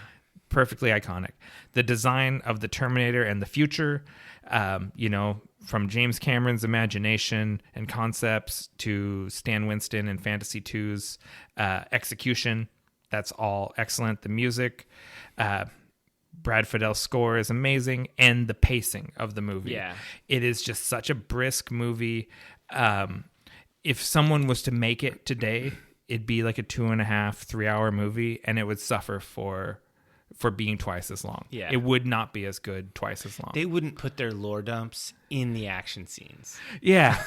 Perfectly iconic. The design of the Terminator and the future, from James Cameron's imagination and concepts to Stan Winston and Fantasy 2's execution, that's all excellent. The music, Brad Fiedel's score is amazing, and the pacing of the movie. Yeah. It is just such a brisk movie. If someone was to make it today, it'd be like a 2.5, 3 hour movie, and it would suffer for being twice as long. Yeah. It would not be as good twice as long. They wouldn't put their lore dumps in the action scenes. Yeah.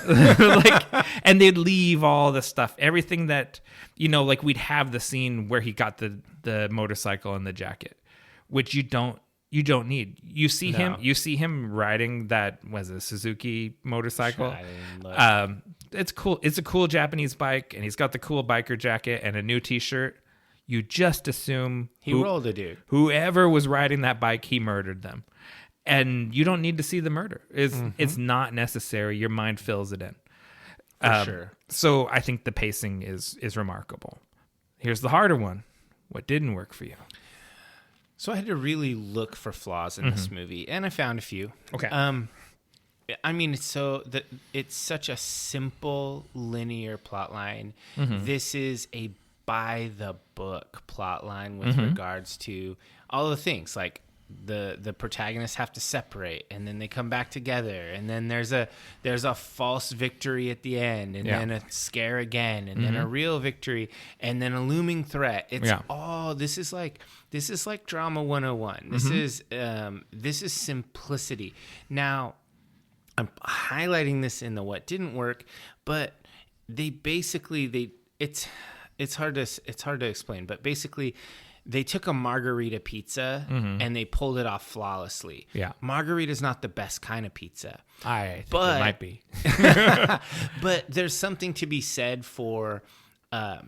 And they'd leave all the stuff, everything that, like we'd have the scene where he got the motorcycle and the jacket, which you don't need. You see him riding that, was it a Suzuki motorcycle? It's cool. It's a cool Japanese bike, and he's got the cool biker jacket and a new t-shirt. You just assume he rolled a dude. Whoever was riding that bike, he murdered them. And you don't need to see the murder. It's not necessary. Your mind fills it in. For sure. So I think the pacing is remarkable. Here's the harder one. What didn't work for you? So I had to really look for flaws in this movie, and I found a few. Okay. I mean, it's such a simple linear plot line. This is a by the book plot line with regards to all the things like the protagonists have to separate and then they come back together and then there's a false victory at the end and then a scare again and then a real victory and then a looming threat. It's all this is like drama 101. This is simplicity. Now I'm highlighting this in the what didn't work, but it's hard to explain, but basically they took a margarita pizza and they pulled it off flawlessly. Yeah. Margarita is not the best kind of pizza. It might be. But there's something to be said for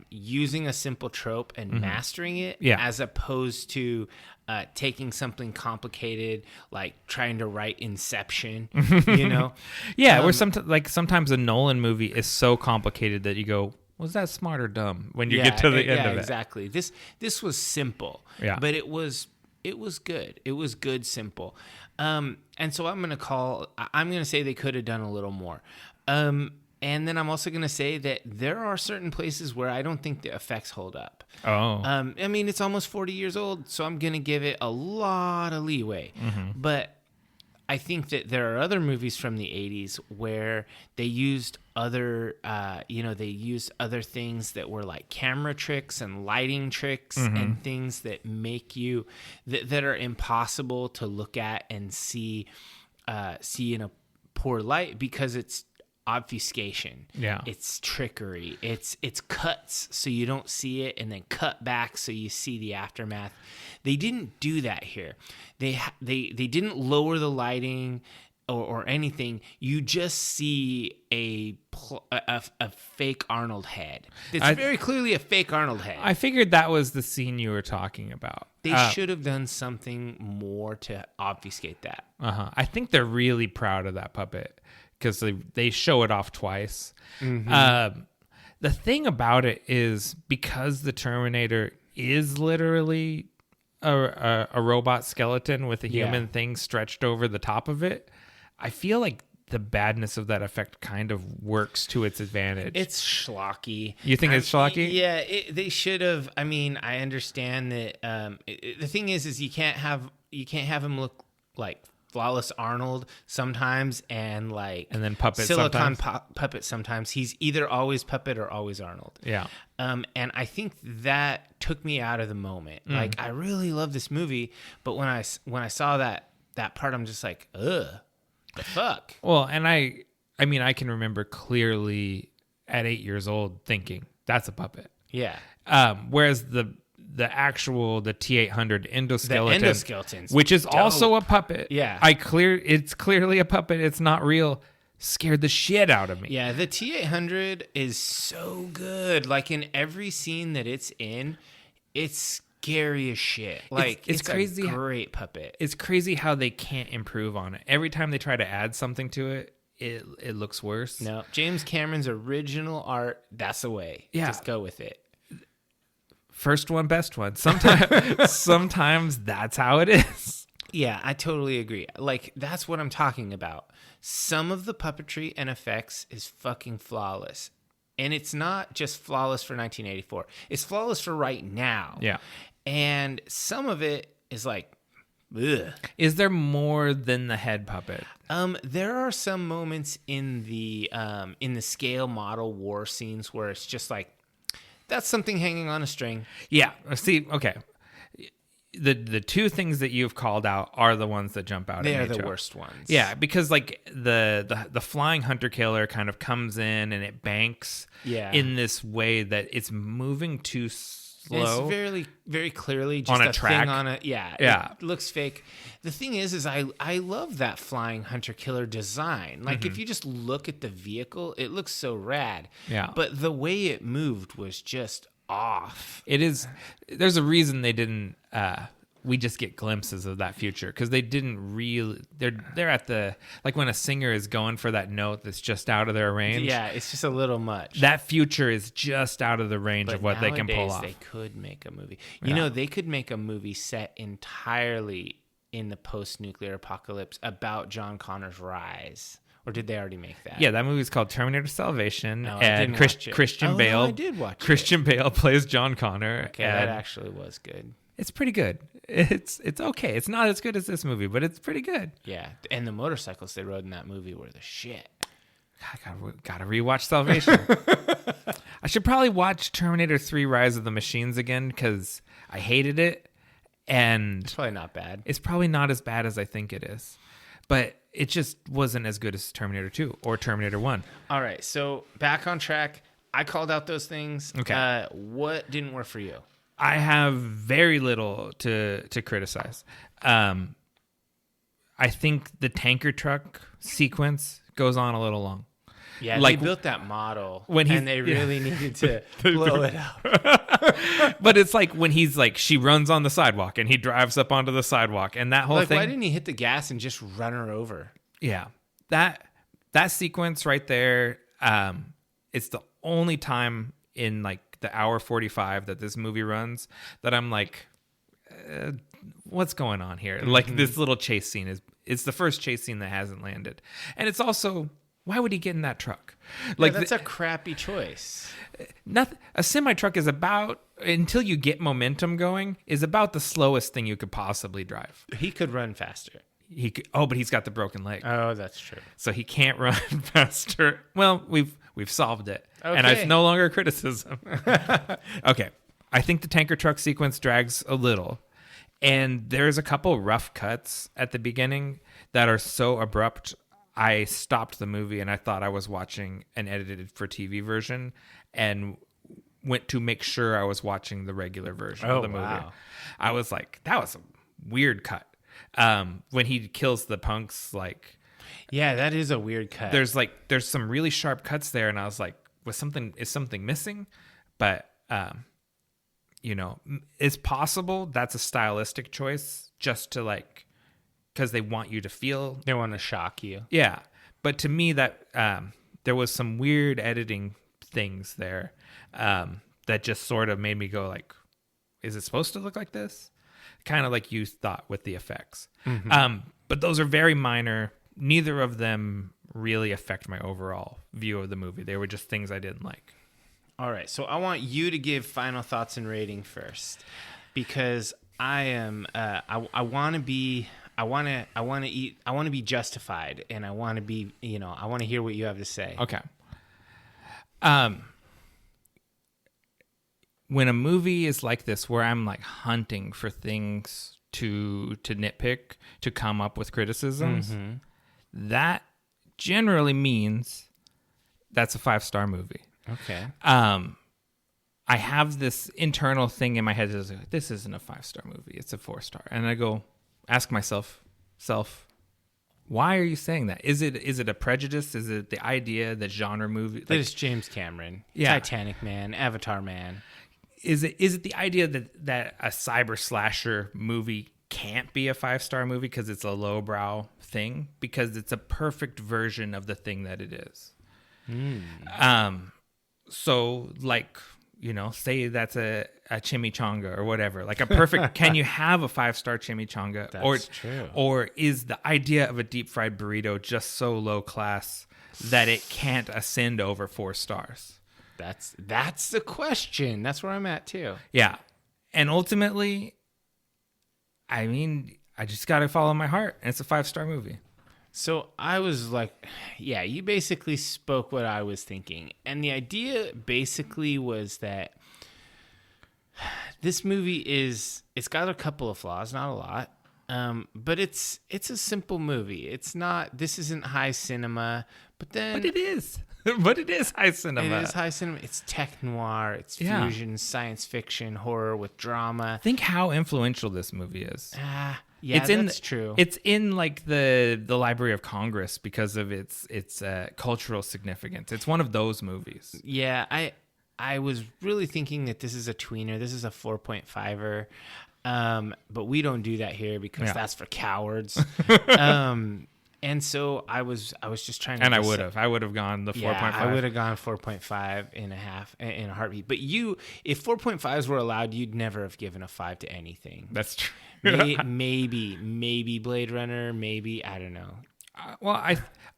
using a simple trope and mastering it as opposed to taking something complicated, like trying to write Inception, you know? Where sometimes a Nolan movie is so complicated that you go, was that smart or dumb when you get to the end of it? Exactly. This was simple, but it was good. It was good, simple. And so I'm going to say they could have done a little more. And then I'm also going to say that there are certain places where I don't think the effects hold up. I mean, it's almost 40 years old, so I'm going to give it a lot of leeway. But I think that there are other movies from the 80s where they used other things that were like camera tricks and lighting tricks and things that make you that are impossible to look at and see in a poor light because it's obfuscation. It's trickery. It's cuts so you don't see it and then cut back so you see the aftermath. They didn't do that here. They didn't lower the lighting or anything. You just see a fake Arnold head. It's very clearly a fake Arnold head. I figured that was the scene you were talking about. They should have done something more to obfuscate that. I think they're really proud of that puppet because they show it off twice. The thing about it is because the Terminator is literally a robot skeleton with a human thing stretched over the top of it, I feel like the badness of that effect kind of works to its advantage. It's schlocky. You think it's schlocky? Yeah, they should have. I mean, I understand that. The thing is you can't have him look like flawless Arnold sometimes and then puppet silicon sometimes. Puppet sometimes. He's either always puppet or always Arnold. Yeah. And I think that took me out of the moment. Like I really love this movie, but when I saw that part, I'm just like, ugh, the fuck. Well, and I mean, I can remember clearly at 8 years old thinking that's a puppet. Yeah. Whereas the T-800 endoskeletons, which is also a puppet. Yeah. It's clearly a puppet. It's not real. Scared the shit out of me. Yeah, the T-800 is so good. Like in every scene that it's in, it's scary as shit. Like it's crazy. A great puppet. It's crazy how they can't improve on it. Every time they try to add something to it, it looks worse. No, James Cameron's original art, that's the way. Yeah. Just go with it. First one, best one. Sometimes that's how it is. Yeah, I totally agree. Like, that's what I'm talking about. Some of the puppetry and effects is fucking flawless. And it's not just flawless for 1984. It's flawless for right now. Yeah. And some of it is like, ugh. Is there more than the head puppet? There are some moments in the scale model war scenes where it's just like, that's something hanging on a string. Yeah. See, okay. The two things that you've called out are the ones that jump out. They are the worst ones. Yeah, because like the flying hunter killer kind of comes in and it banks in this way that it's moving too slow. And it's very, very clearly just on a track. Thing on a It looks fake. The thing is I love that flying hunter killer design. Like if you just look at the vehicle, it looks so rad. Yeah. But the way it moved was just off. It is. There's a reason they didn't. We just get glimpses of that future because they didn't really. They're at the like when a singer is going for that note that's just out of their range. Yeah, it's just a little much. That future is just out of the range of what they can pull off. They could make a movie. You know, they could make a movie set entirely in the post-nuclear apocalypse about John Connor's rise Or did they already make that? Yeah, that movie's called Terminator Salvation, No, I and didn't watch it. Christian Bale. No, I did watch Christian Bale plays John Connor. Okay, that actually was good. It's pretty good. It's okay. It's not as good as this movie, but it's pretty good. Yeah, and the motorcycles they rode in that movie were the shit. Gotta rewatch Salvation. I should probably watch Terminator 3 Rise of the Machines again because I hated it. And It's probably not bad. it's probably not as bad as I think it is. But it just wasn't as good as Terminator 2 or Terminator 1. All right, so back on track. I called out those things. Okay. What didn't work for you? I have very little to criticize. I think the tanker truck sequence goes on a little long. Yeah, Like, they built that model when and they really needed to blow it out. But it's like when he's like, she runs on the sidewalk and he drives up onto the sidewalk and that whole Like, thing. why didn't he hit the gas and just run her over? Yeah, that sequence right there. It's the only time in like the hour 45 that this movie runs that I'm like, what's going on here? Like this little chase scene it's the first chase scene that hasn't landed, and it's also, why would he get in that truck? Like that's a crappy choice. nothing. A semi truck is about, until you get momentum going, is about the slowest thing you could possibly drive. He could run faster. He could, but he's got the broken leg. Oh, that's true. So he can't run faster. Well, we've solved it, and Okay. it's no longer a criticism. Okay, I think the tanker truck sequence drags a little, and there's a couple rough cuts at the beginning that are so abrupt. I stopped the movie and I thought I was watching an edited for TV version, and went to make sure I was watching the regular version of the movie. Wow. I was like, that was a weird cut. When he kills the punks, like, Yeah, that is a weird cut. there's some really sharp cuts there, and I was like, is something missing? But it's possible that's a stylistic choice, just to like, because they want you to feel. They want to shock you. Yeah, but to me that there was some weird editing things there that just sort of made me go like, is it supposed to look like this? Kind of like you thought with the effects. But those are very minor. Neither of them really affect my overall view of the movie. They were just things I didn't like. All right, so I want you to give final thoughts and rating first, because I am I want to be justified, and I want to be, I want to hear what you have to say. Okay. When a movie is like this, where I'm like hunting for things to nitpick, to come up with criticisms, that generally means that's a 5-star movie. Okay. I have this internal thing in my head that's like, this isn't a 5-star movie, it's a 4-star. And I go ask myself, why are you saying that? Is it a prejudice? Is it the idea that genre movie? That is James Cameron. Yeah. Titanic Man, Avatar Man. Is it the idea that a cyber slasher movie can't be a 5-star movie because it's a lowbrow thing? Because it's a perfect version of the thing that it is. So like, say that's a chimichanga or whatever, like a perfect, can you have a 5-star chimichanga? That's true. Or is the idea of a deep fried burrito just so low class that it can't ascend over 4 stars? That's the question. That's where I'm at too. Yeah. And ultimately, I mean, I just got to follow my heart, and it's a 5-star movie. So I was like, yeah, you basically spoke what I was thinking. And the idea basically was that this movie it's got a couple of flaws, not a lot. But it's a simple movie. This isn't high cinema, but it is. But it is high cinema. It is high cinema. It's tech noir. It's fusion, science fiction, horror with drama. Think how influential this movie is. Yeah, that's true. It's in like the Library of Congress because of its cultural significance. It's one of those movies. Yeah, I was really thinking that this is a tweener. This is a 4.5er. But we don't do that here because that's for cowards. And so I was just trying to. And I would have gone the 4.5. Yeah, I would have gone 4.5 and a half in a heartbeat. But if 4.5s were allowed, you'd never have given a 5 to anything. That's true. maybe Blade Runner. Maybe, I don't know. Well,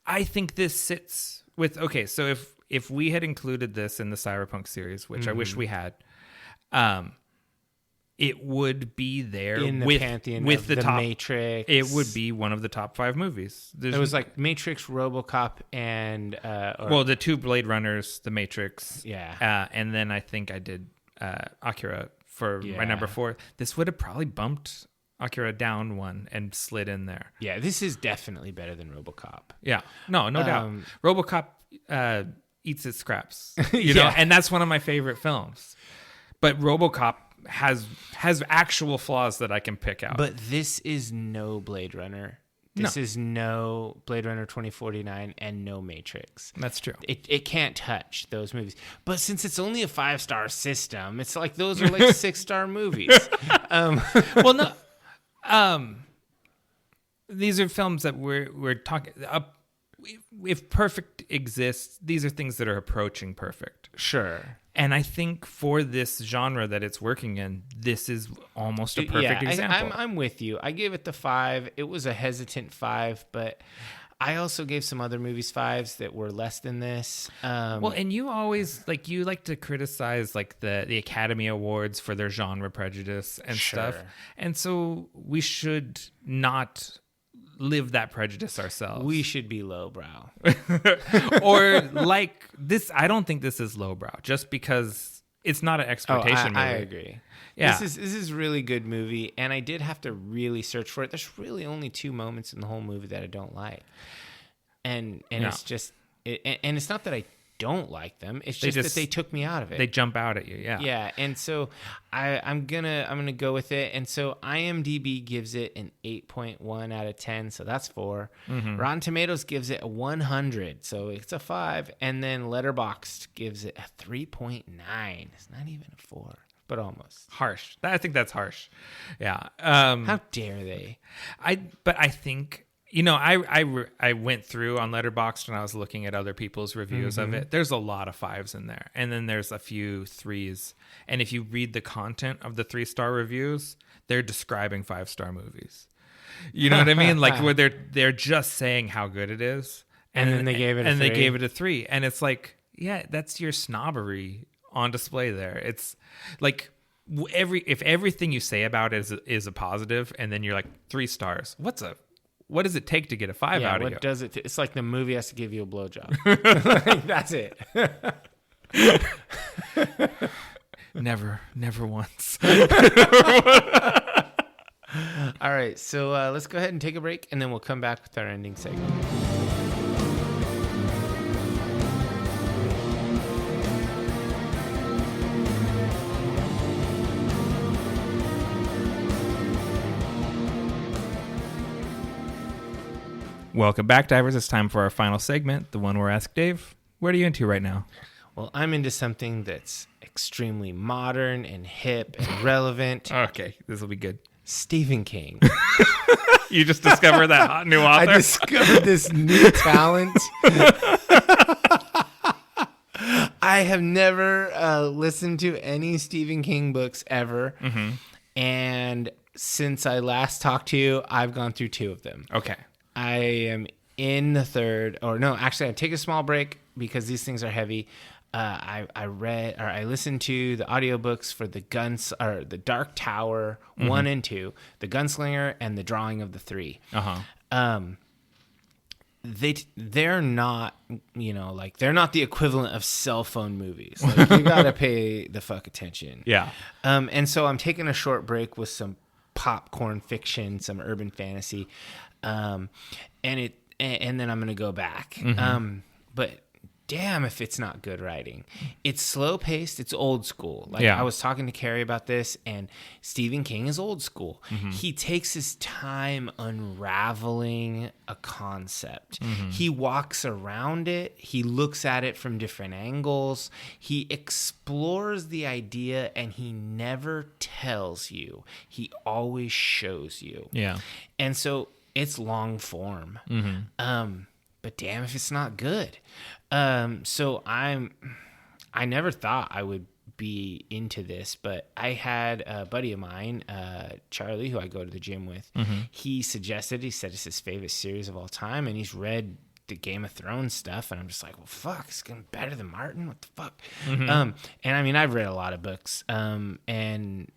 I think this sits with, okay, so if we had included this in the Cyberpunk series, which I wish we had, it would be there in the pantheon with of the top, Matrix. It would be one of the top 5 movies. It was like Matrix, RoboCop, and the 2 Blade Runners, The Matrix, yeah, and then I think I did Akira for my number 4. This would have probably bumped Akira down one and slid in there. Yeah, this is definitely better than RoboCop. Yeah, no doubt. RoboCop eats its scraps, you know, and that's one of my favorite films. But RoboCop has actual flaws that I can pick out. But this is no Blade Runner. This is no Blade Runner 2049 and no Matrix. That's true. It can't touch those movies. But since it's only a 5-star system, it's like those are like 6-star movies. Well, no. These are films that we're talking. If perfect exists, these are things that are approaching perfect. Sure. And I think for this genre that it's working in, this is almost a perfect example. I'm with you. I gave it the 5. It was a hesitant 5, but I also gave some other movies 5s that were less than this. Well, and you always you like to criticize like the Academy Awards for their genre prejudice and stuff. And so we should not live that prejudice ourselves. We should be lowbrow. Or like this, I don't think this is lowbrow just because it's not an exploitation movie. I agree. Yeah. This is really good movie, and I did have to really search for it. There's really only 2 moments in the whole movie that I don't like. And it's just and it's not that I don't like them. It's just that they took me out of it. They jump out at you, yeah. Yeah, and so I'm gonna go with it. And so IMDb gives it an 8.1 out of 10, so that's 4. Mm-hmm. Rotten Tomatoes gives it a 100, so it's a 5. And then Letterboxd gives it a 3.9. It's not even a 4, but almost. Harsh. I think that's harsh. Yeah. How dare they? But I think. You know, I went through on Letterboxd and I was looking at other people's reviews of it. There's a lot of 5s in there, and then there's a few 3s. And if you read the content of the 3-star reviews, they're describing 5-star movies. You know what I mean? Like where they're just saying how good it is, and then they gave it a 3. They gave it a 3, and it's like, yeah, that's your snobbery on display there. It's like. If everything you say about it is a positive, and then you're like 3 stars, what does it take to get a 5 out of you? What does it? It's like the movie has to give you a blowjob. Like, that's it. Never once. All right, so let's go ahead and take a break, and then we'll come back with our ending segment. Welcome back, divers. It's time for our final segment, the one where I ask Dave, what are you into right now? Well, I'm into something that's extremely modern and hip and relevant. Okay, this will be good. Stephen King. You just discovered that hot new author? I discovered this new talent. I have never listened to any Stephen King books ever. Mm-hmm. And since I last talked to you, I've gone through 2 of them. Okay. I am in the 3rd, or no, actually I take a small break because these things are heavy. I listened to the audiobooks for the Dark Tower 1 and 2, The Gunslinger, and The Drawing of the Three. They're not, they're not the equivalent of cell phone movies. Like, you gotta pay the fuck attention. Yeah. And so I'm taking a short break with some popcorn fiction, some urban fantasy. And then I'm going to go back. Mm-hmm. But damn if it's not good writing. It's slow paced. It's old school. I was talking to Carrie about this, and Stephen King is old school. Mm-hmm. He takes his time unraveling a concept. Mm-hmm. He walks around it. He looks at it from different angles. He explores the idea, and he never tells you. He always shows you. Yeah. And so it's long form. Mm-hmm. But damn if it's not good. So I never thought I would be into this, but I had a buddy of mine, Charlie, who I go to the gym with. He said it's his favorite series of all time, and he's read the Game of Thrones stuff, and I'm just like, well, fuck, it's getting better than Martin. What the fuck? And I mean, I've read a lot of books, and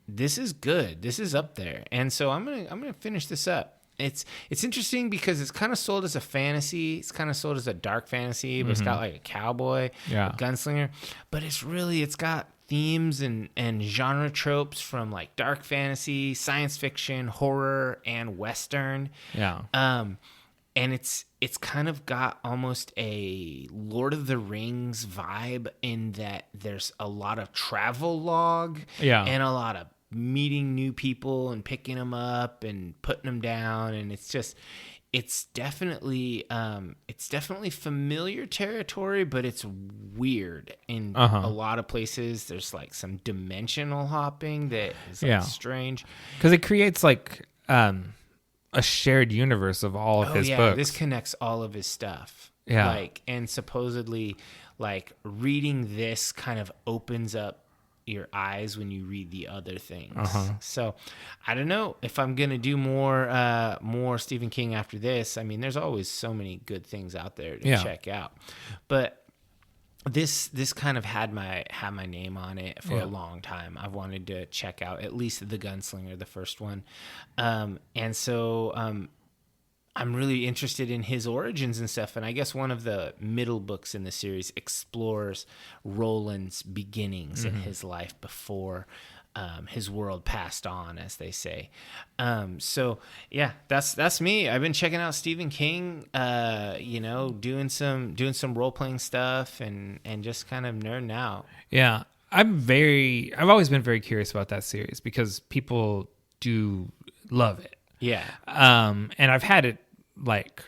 this is good. This is up there, and so I'm gonna finish this up. It's interesting because it's kind of sold as a fantasy. It's kind of sold as a dark fantasy, but it's got like a cowboy, a gunslinger. But it's got themes and genre tropes from like dark fantasy, science fiction, horror, and Western. Yeah. And it's kind of got almost a Lord of the Rings vibe in that there's a lot of travel log and a lot of meeting new people and picking them up and putting them down, and it's definitely familiar territory, but it's weird in a lot of places. There's like some dimensional hopping that is like strange because it creates like a shared universe of all of his books. This connects all of his stuff. And supposedly like reading this kind of opens up your eyes when you read the other things. So I don't know if I'm gonna do more Stephen King after this. I mean, there's always so many good things out there to check out, but this kind of had my name on it for a long time. I've wanted to check out at least The Gunslinger, the first one, and so I'm really interested in his origins and stuff. And I guess one of the middle books in the series explores Roland's beginnings in his life before his world passed on, as they say. So yeah, that's me. I've been checking out Stephen King, doing some role playing stuff and just kind of nerding out. Yeah, I've always been very curious about that series because people do love it. Yeah. And I've had it, like,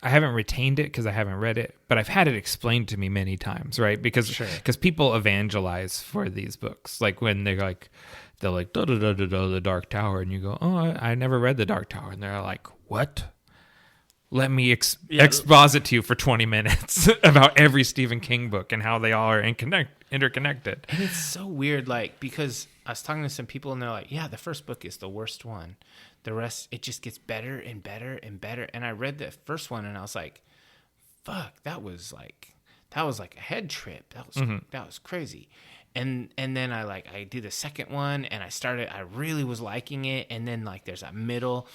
I haven't retained it because I haven't read it, but I've had it explained to me many times, right? Because people evangelize for these books. Like when they're like the Dark Tower, and you go, oh, I never read the Dark Tower. And they're like, what? Let me exposit to you for 20 minutes about every Stephen King book and how they all are interconnected. And it's so weird, like, because I was talking to some people and they're like, yeah, the first book is the worst one. The rest, it just gets better and better and better. And I read the first one and I was like, fuck, that was like a head trip. That was crazy. And then I do the second one and I really was liking it. And then like there's a middle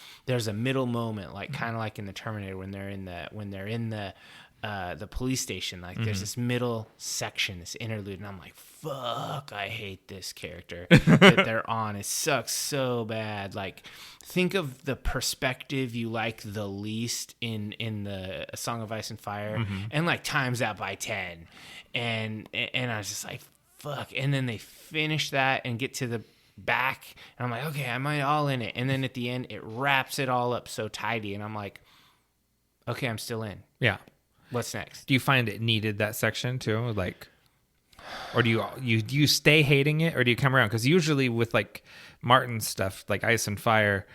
moment, like kind of like in the Terminator when they're in the police station, like there's this middle section, this interlude, and I'm like, fuck, I hate this character that they're on. It sucks so bad. Like, think of the perspective you like the least in the A Song of Ice and Fire, and like times that by 10. And I was just like, fuck. And then they finish that and get to the back, and I'm like, okay, am I all in it? And then at the end, it wraps it all up so tidy, and I'm like, okay, I'm still in. Yeah. What's next? Do you find it needed that section too? Like, or do you stay hating it, or do you come around? Because usually with like Martin's stuff, like Ice and Fire,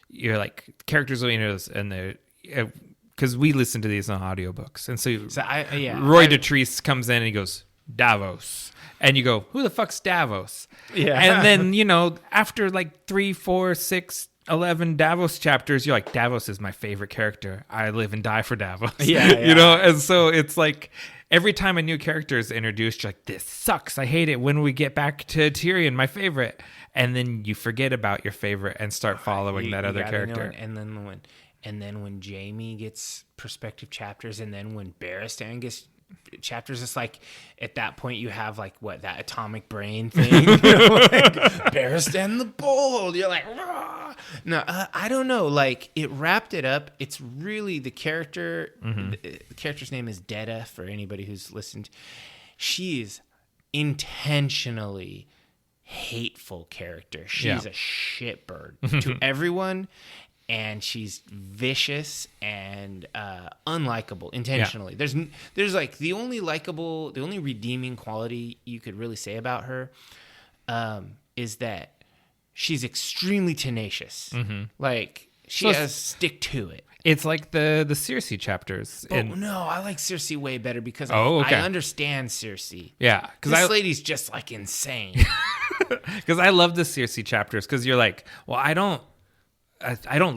you're like characters will and they're because we listen to these on audiobooks, and so Roy Dotrice comes in and he goes Davos, and you go, who the fuck's Davos? Yeah, and then after like 3, 4, 6, 11 Davos chapters, you're like, Davos is my favorite character. I live and die for Davos. And so it's like every time a new character is introduced, you're like, this sucks. I hate it. When we get back to Tyrion, my favorite, and then you forget about your favorite and start following that other character. And then when Jaime gets perspective chapters, and then when Barristan gets chapters, it's like at that point you have like that atomic brain thing, like Barristan the Bold. You're like, rah! No, I don't know. Like it wrapped it up. It's really the character. The character's name is Detta. For anybody who's listened, she is intentionally hateful character. She's a shitbird to everyone. And she's vicious and unlikable intentionally. Yeah. There's like the only redeeming quality you could really say about her is that she's extremely tenacious. Like She has stick to it. It's like the Circe chapters. No, I like Circe way better because okay. I understand Circe. Yeah, this lady's just like insane. Because I love the Circe chapters because you're like, well, I don't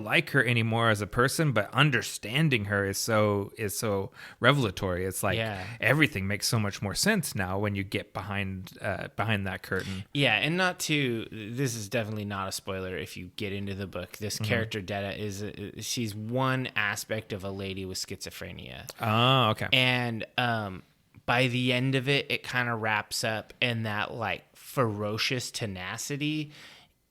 like her anymore as a person, but understanding her is so revelatory. It's like everything makes so much more sense now when you get behind that curtain. Yeah, and this is definitely not a spoiler if you get into the book. This character Detta she's one aspect of a lady with schizophrenia. Oh, okay. And by the end of it, it kind of wraps up, and that like ferocious tenacity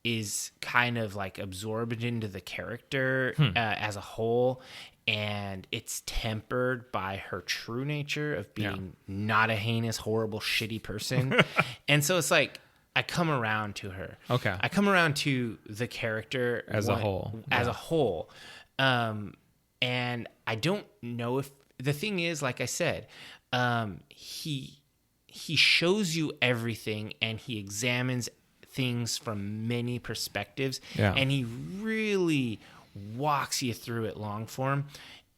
is kind of like absorbed into the character as a whole, and it's tempered by her true nature of being not a heinous, horrible, shitty person. And so it's like I come around to her. Okay. I come around to the character as a whole. As a whole. And I don't know if the thing is, like I said, he shows you everything and he examines things from many perspectives, and he really walks you through it long form.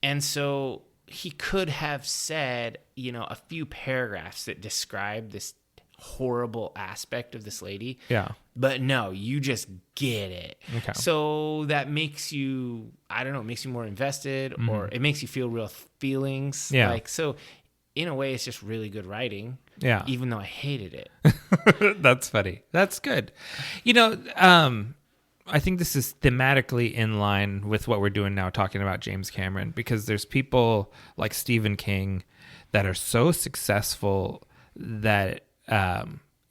And so he could have said, a few paragraphs that describe this horrible aspect of this lady. Yeah. But no, you just get it. Okay. So that makes you, I don't know, it makes you more invested, or it makes you feel real feelings. Yeah. Like, so in a way, it's just really good writing. Yeah. Even though I hated it. That's funny. That's good. I think this is thematically in line with what we're doing now, talking about James Cameron, because there's people like Stephen King that are so successful that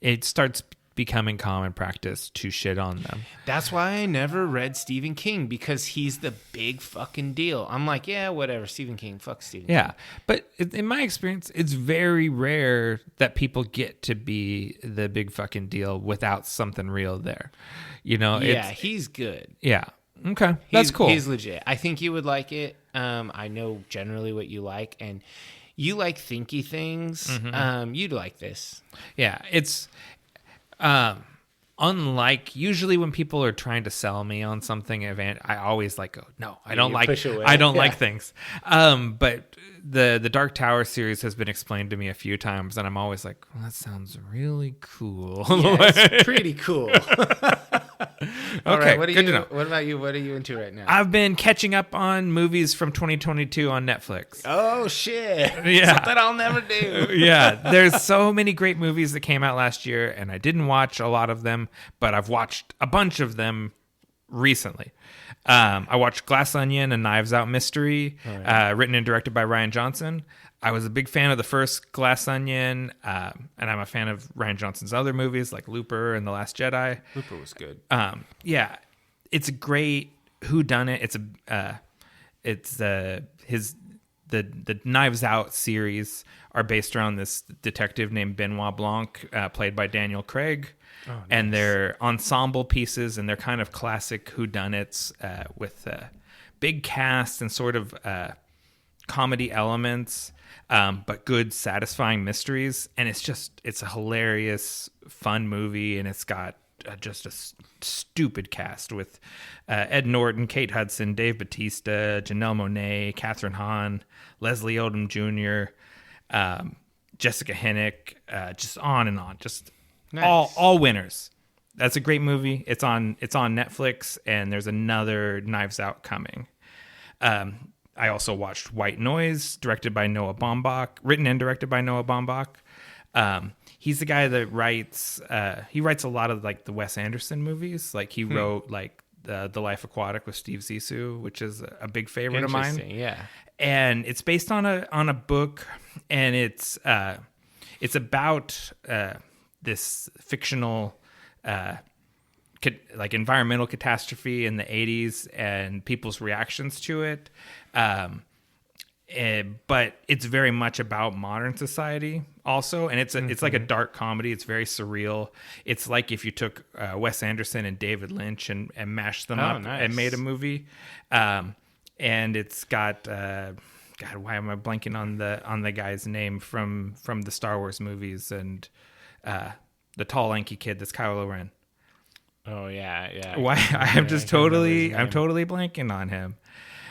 it starts becoming common practice to shit on them. That's why I never read Stephen King, because he's the big fucking deal. I'm like, yeah, whatever, Stephen King, fuck Stephen King. Yeah, but in my experience, it's very rare that people get to be the big fucking deal without something real there. Yeah, he's good. Yeah. Okay, that's cool. He's legit. I think you would like it. I know generally what you like, and you like thinky things. You'd like this. Yeah, it's unlike usually when people are trying to sell me on something, I always go, no, I don't like things. But the Dark Tower series has been explained to me a few times, and I'm always like, well, that sounds really cool. Yeah, it's pretty cool. All okay, right, good to know. What about you? What are you into right now? I've been catching up on movies from 2022 on Netflix. Oh, shit. Yeah. Something I'll never do. Yeah, there's so many great movies that came out last year, and I didn't watch a lot of them, but I've watched a bunch of them recently. I watched Glass Onion, a Knives Out mystery, written and directed by Rian Johnson. I was a big fan of the first Glass Onion, and I'm a fan of Rian Johnson's other movies like Looper and The Last Jedi. Looper was good. Yeah, it's a great whodunit. The Knives Out series are based around this detective named Benoit Blanc, played by Daniel Craig. Oh, nice. And they're ensemble pieces, and they're kind of classic whodunits with big cast and sort of comedy elements, but good, satisfying mysteries. And it's a hilarious, fun movie, and it's got just a stupid cast with Ed Norton, Kate Hudson, Dave Bautista, Janelle Monáe, Catherine Hahn, Leslie Odom Jr., Jessica Hennick, just on and on. Just nice. all winners. That's a great movie. It's on Netflix, and there's another Knives Out coming. I also watched White Noise, directed by Noah Baumbach, written and directed by Noah Baumbach. He's the guy that writes. He writes a lot of the Wes Anderson movies. Like he wrote The Life Aquatic with Steve Zissou, which is a big favorite of mine. Yeah, and it's based on a book, and it's about this fictional environmental catastrophe in the 80s and people's reactions to it. But it's very much about modern society also, and it's like a dark comedy. It's very surreal. It's like if you took Wes Anderson and David Lynch and mashed them up and made a movie. And it's got God, why am I blanking on the guy's name from the Star Wars movies and the tall lanky kid that's Kylo Ren. Oh yeah. Why? I'm totally blanking on him.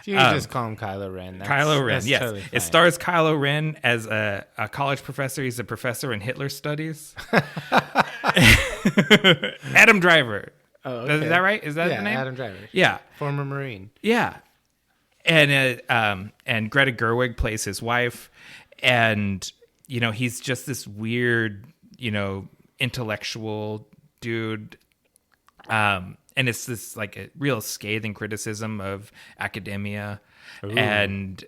You can just call him Kylo Ren. Kylo Ren, that's yes. Totally it stars Kylo Ren as a college professor. He's a professor in Hitler studies. Adam Driver. Oh, okay. Is that right? Is that the name? Adam Driver. Yeah. Former Marine. Yeah. And Greta Gerwig plays his wife. And, he's just this weird, intellectual dude. And it's this like a real scathing criticism of academia and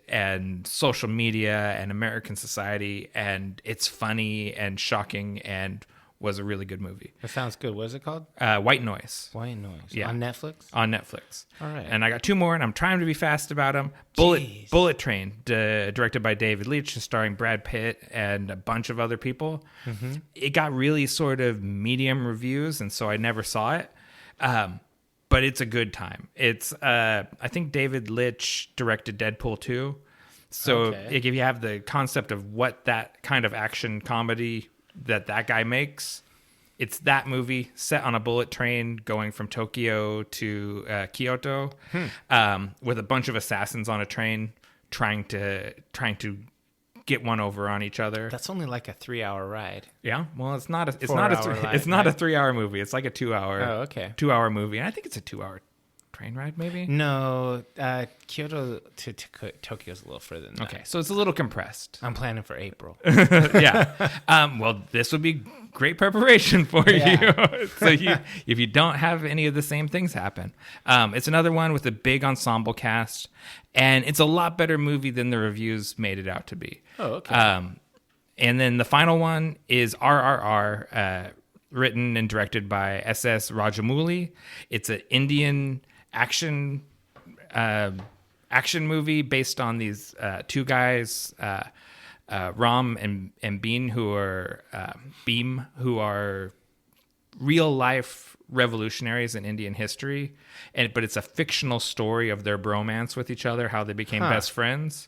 social media and American society. And it's funny and shocking and was a really good movie. That sounds good. What is it called? White Noise. White Noise. Yeah. On Netflix? On Netflix. All right. And I got two more, and I'm trying to be fast about them. Bullet Train, directed by David Leitch, starring Brad Pitt and a bunch of other people. Mm-hmm. It got really sort of medium reviews, and so I never saw it. But it's a good time. It's I think David Leitch directed Deadpool 2. So if you have the concept of what that kind of action comedy that guy makes, it's that movie set on a bullet train going from Tokyo to Kyoto, with a bunch of assassins on a train trying to get one over on each other. That's only like a 3-hour ride. Yeah, well, it's not a 3-hour movie. It's like a 2-hour movie, and I think it's a 2-hour train ride, maybe. No, Kyoto to Tokyo is a little further than that. Okay, so it's a little compressed. I'm planning for April. Yeah. Well, this would be great preparation for you. So if you don't have any of the same things happen, it's another one with a big ensemble cast, and it's a lot better movie than the reviews made it out to be. Oh, okay. And then the final one is RRR, written and directed by S.S. Rajamouli. It's an Indian action movie based on these two guys, Ram and Beam, who are real life revolutionaries in Indian history, but it's a fictional story of their bromance with each other, how they became best friends.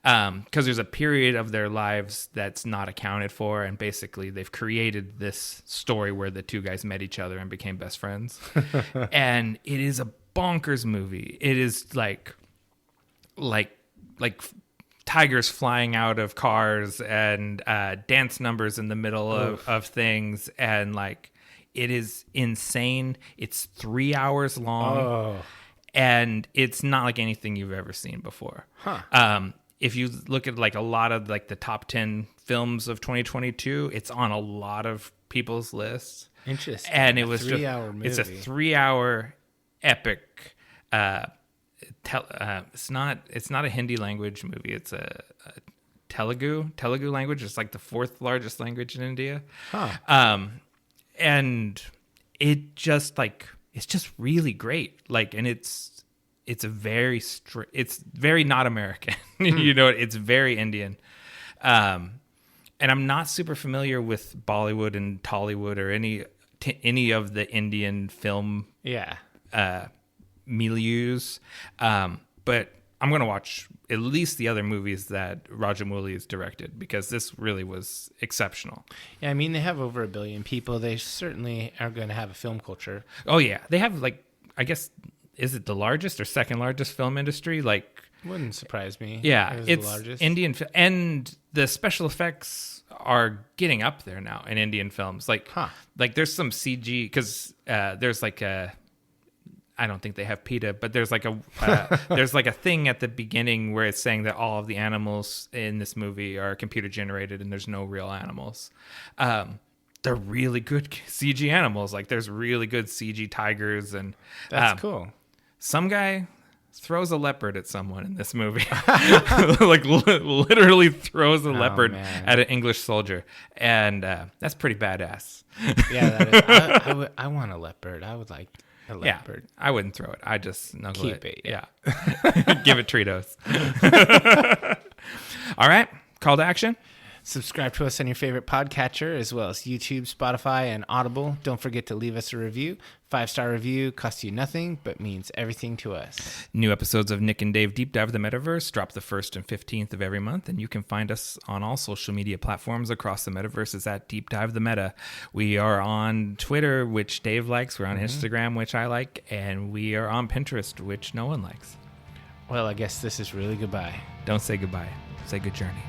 Because there's a period of their lives that's not accounted for, and basically they've created this story where the two guys met each other and became best friends. And it is a bonkers movie. It is like tigers flying out of cars and dance numbers in the middle of things, and like it is insane. It's 3 hours long, and it's not like anything you've ever seen before. If you look at like a lot of like the top 10 films of 2022, it's on a lot of people's lists. Interesting. And it was movie. It's a 3-hour epic. It's not a Hindi language movie. It's a Telugu language. It's like the 4th largest language in India. And it just it's just really great. Like, and it's very not American. It's very Indian. And I'm not super familiar with Bollywood and Tollywood or any of the Indian film milieus. But I'm going to watch at least the other movies that Rajamouli has directed, because this really was exceptional. Yeah, I mean, they have over 1 billion people. They certainly are going to have a film culture. Oh, yeah. They have, like, I guess, is it the largest or second largest film industry? Like, wouldn't surprise me. Yeah, it's the largest. Indian, and the special effects are getting up there now in Indian films. Like there's some CG, because there's like a, I don't think they have PETA, but there's like a thing at the beginning where it's saying that all of the animals in this movie are computer generated and there's no real animals. They're really good CG animals. Like, there's really good CG tigers, and that's cool. Some guy throws a leopard at someone in this movie. Like, literally throws a leopard at an English soldier. And that's pretty badass. Yeah, that is. I want a leopard. I would like a leopard. Yeah, I wouldn't throw it. I just snuggle Keep it. Yeah. Give it Tritos. All right. Call to action. Subscribe to us on your favorite podcatcher, as well as YouTube, Spotify, and Audible. Don't forget to leave us a review. 5-star review costs you nothing, but means everything to us. New episodes of Nick and Dave Deep Dive the Metaverse drop the 1st and 15th of every month, and you can find us on all social media platforms across the metaverse is at Deep Dive the Meta. We are on Twitter, which Dave likes. We're on Instagram, which I like, and we are on Pinterest, which no one likes. Well, I guess this is really goodbye. Don't say goodbye. Say good journey.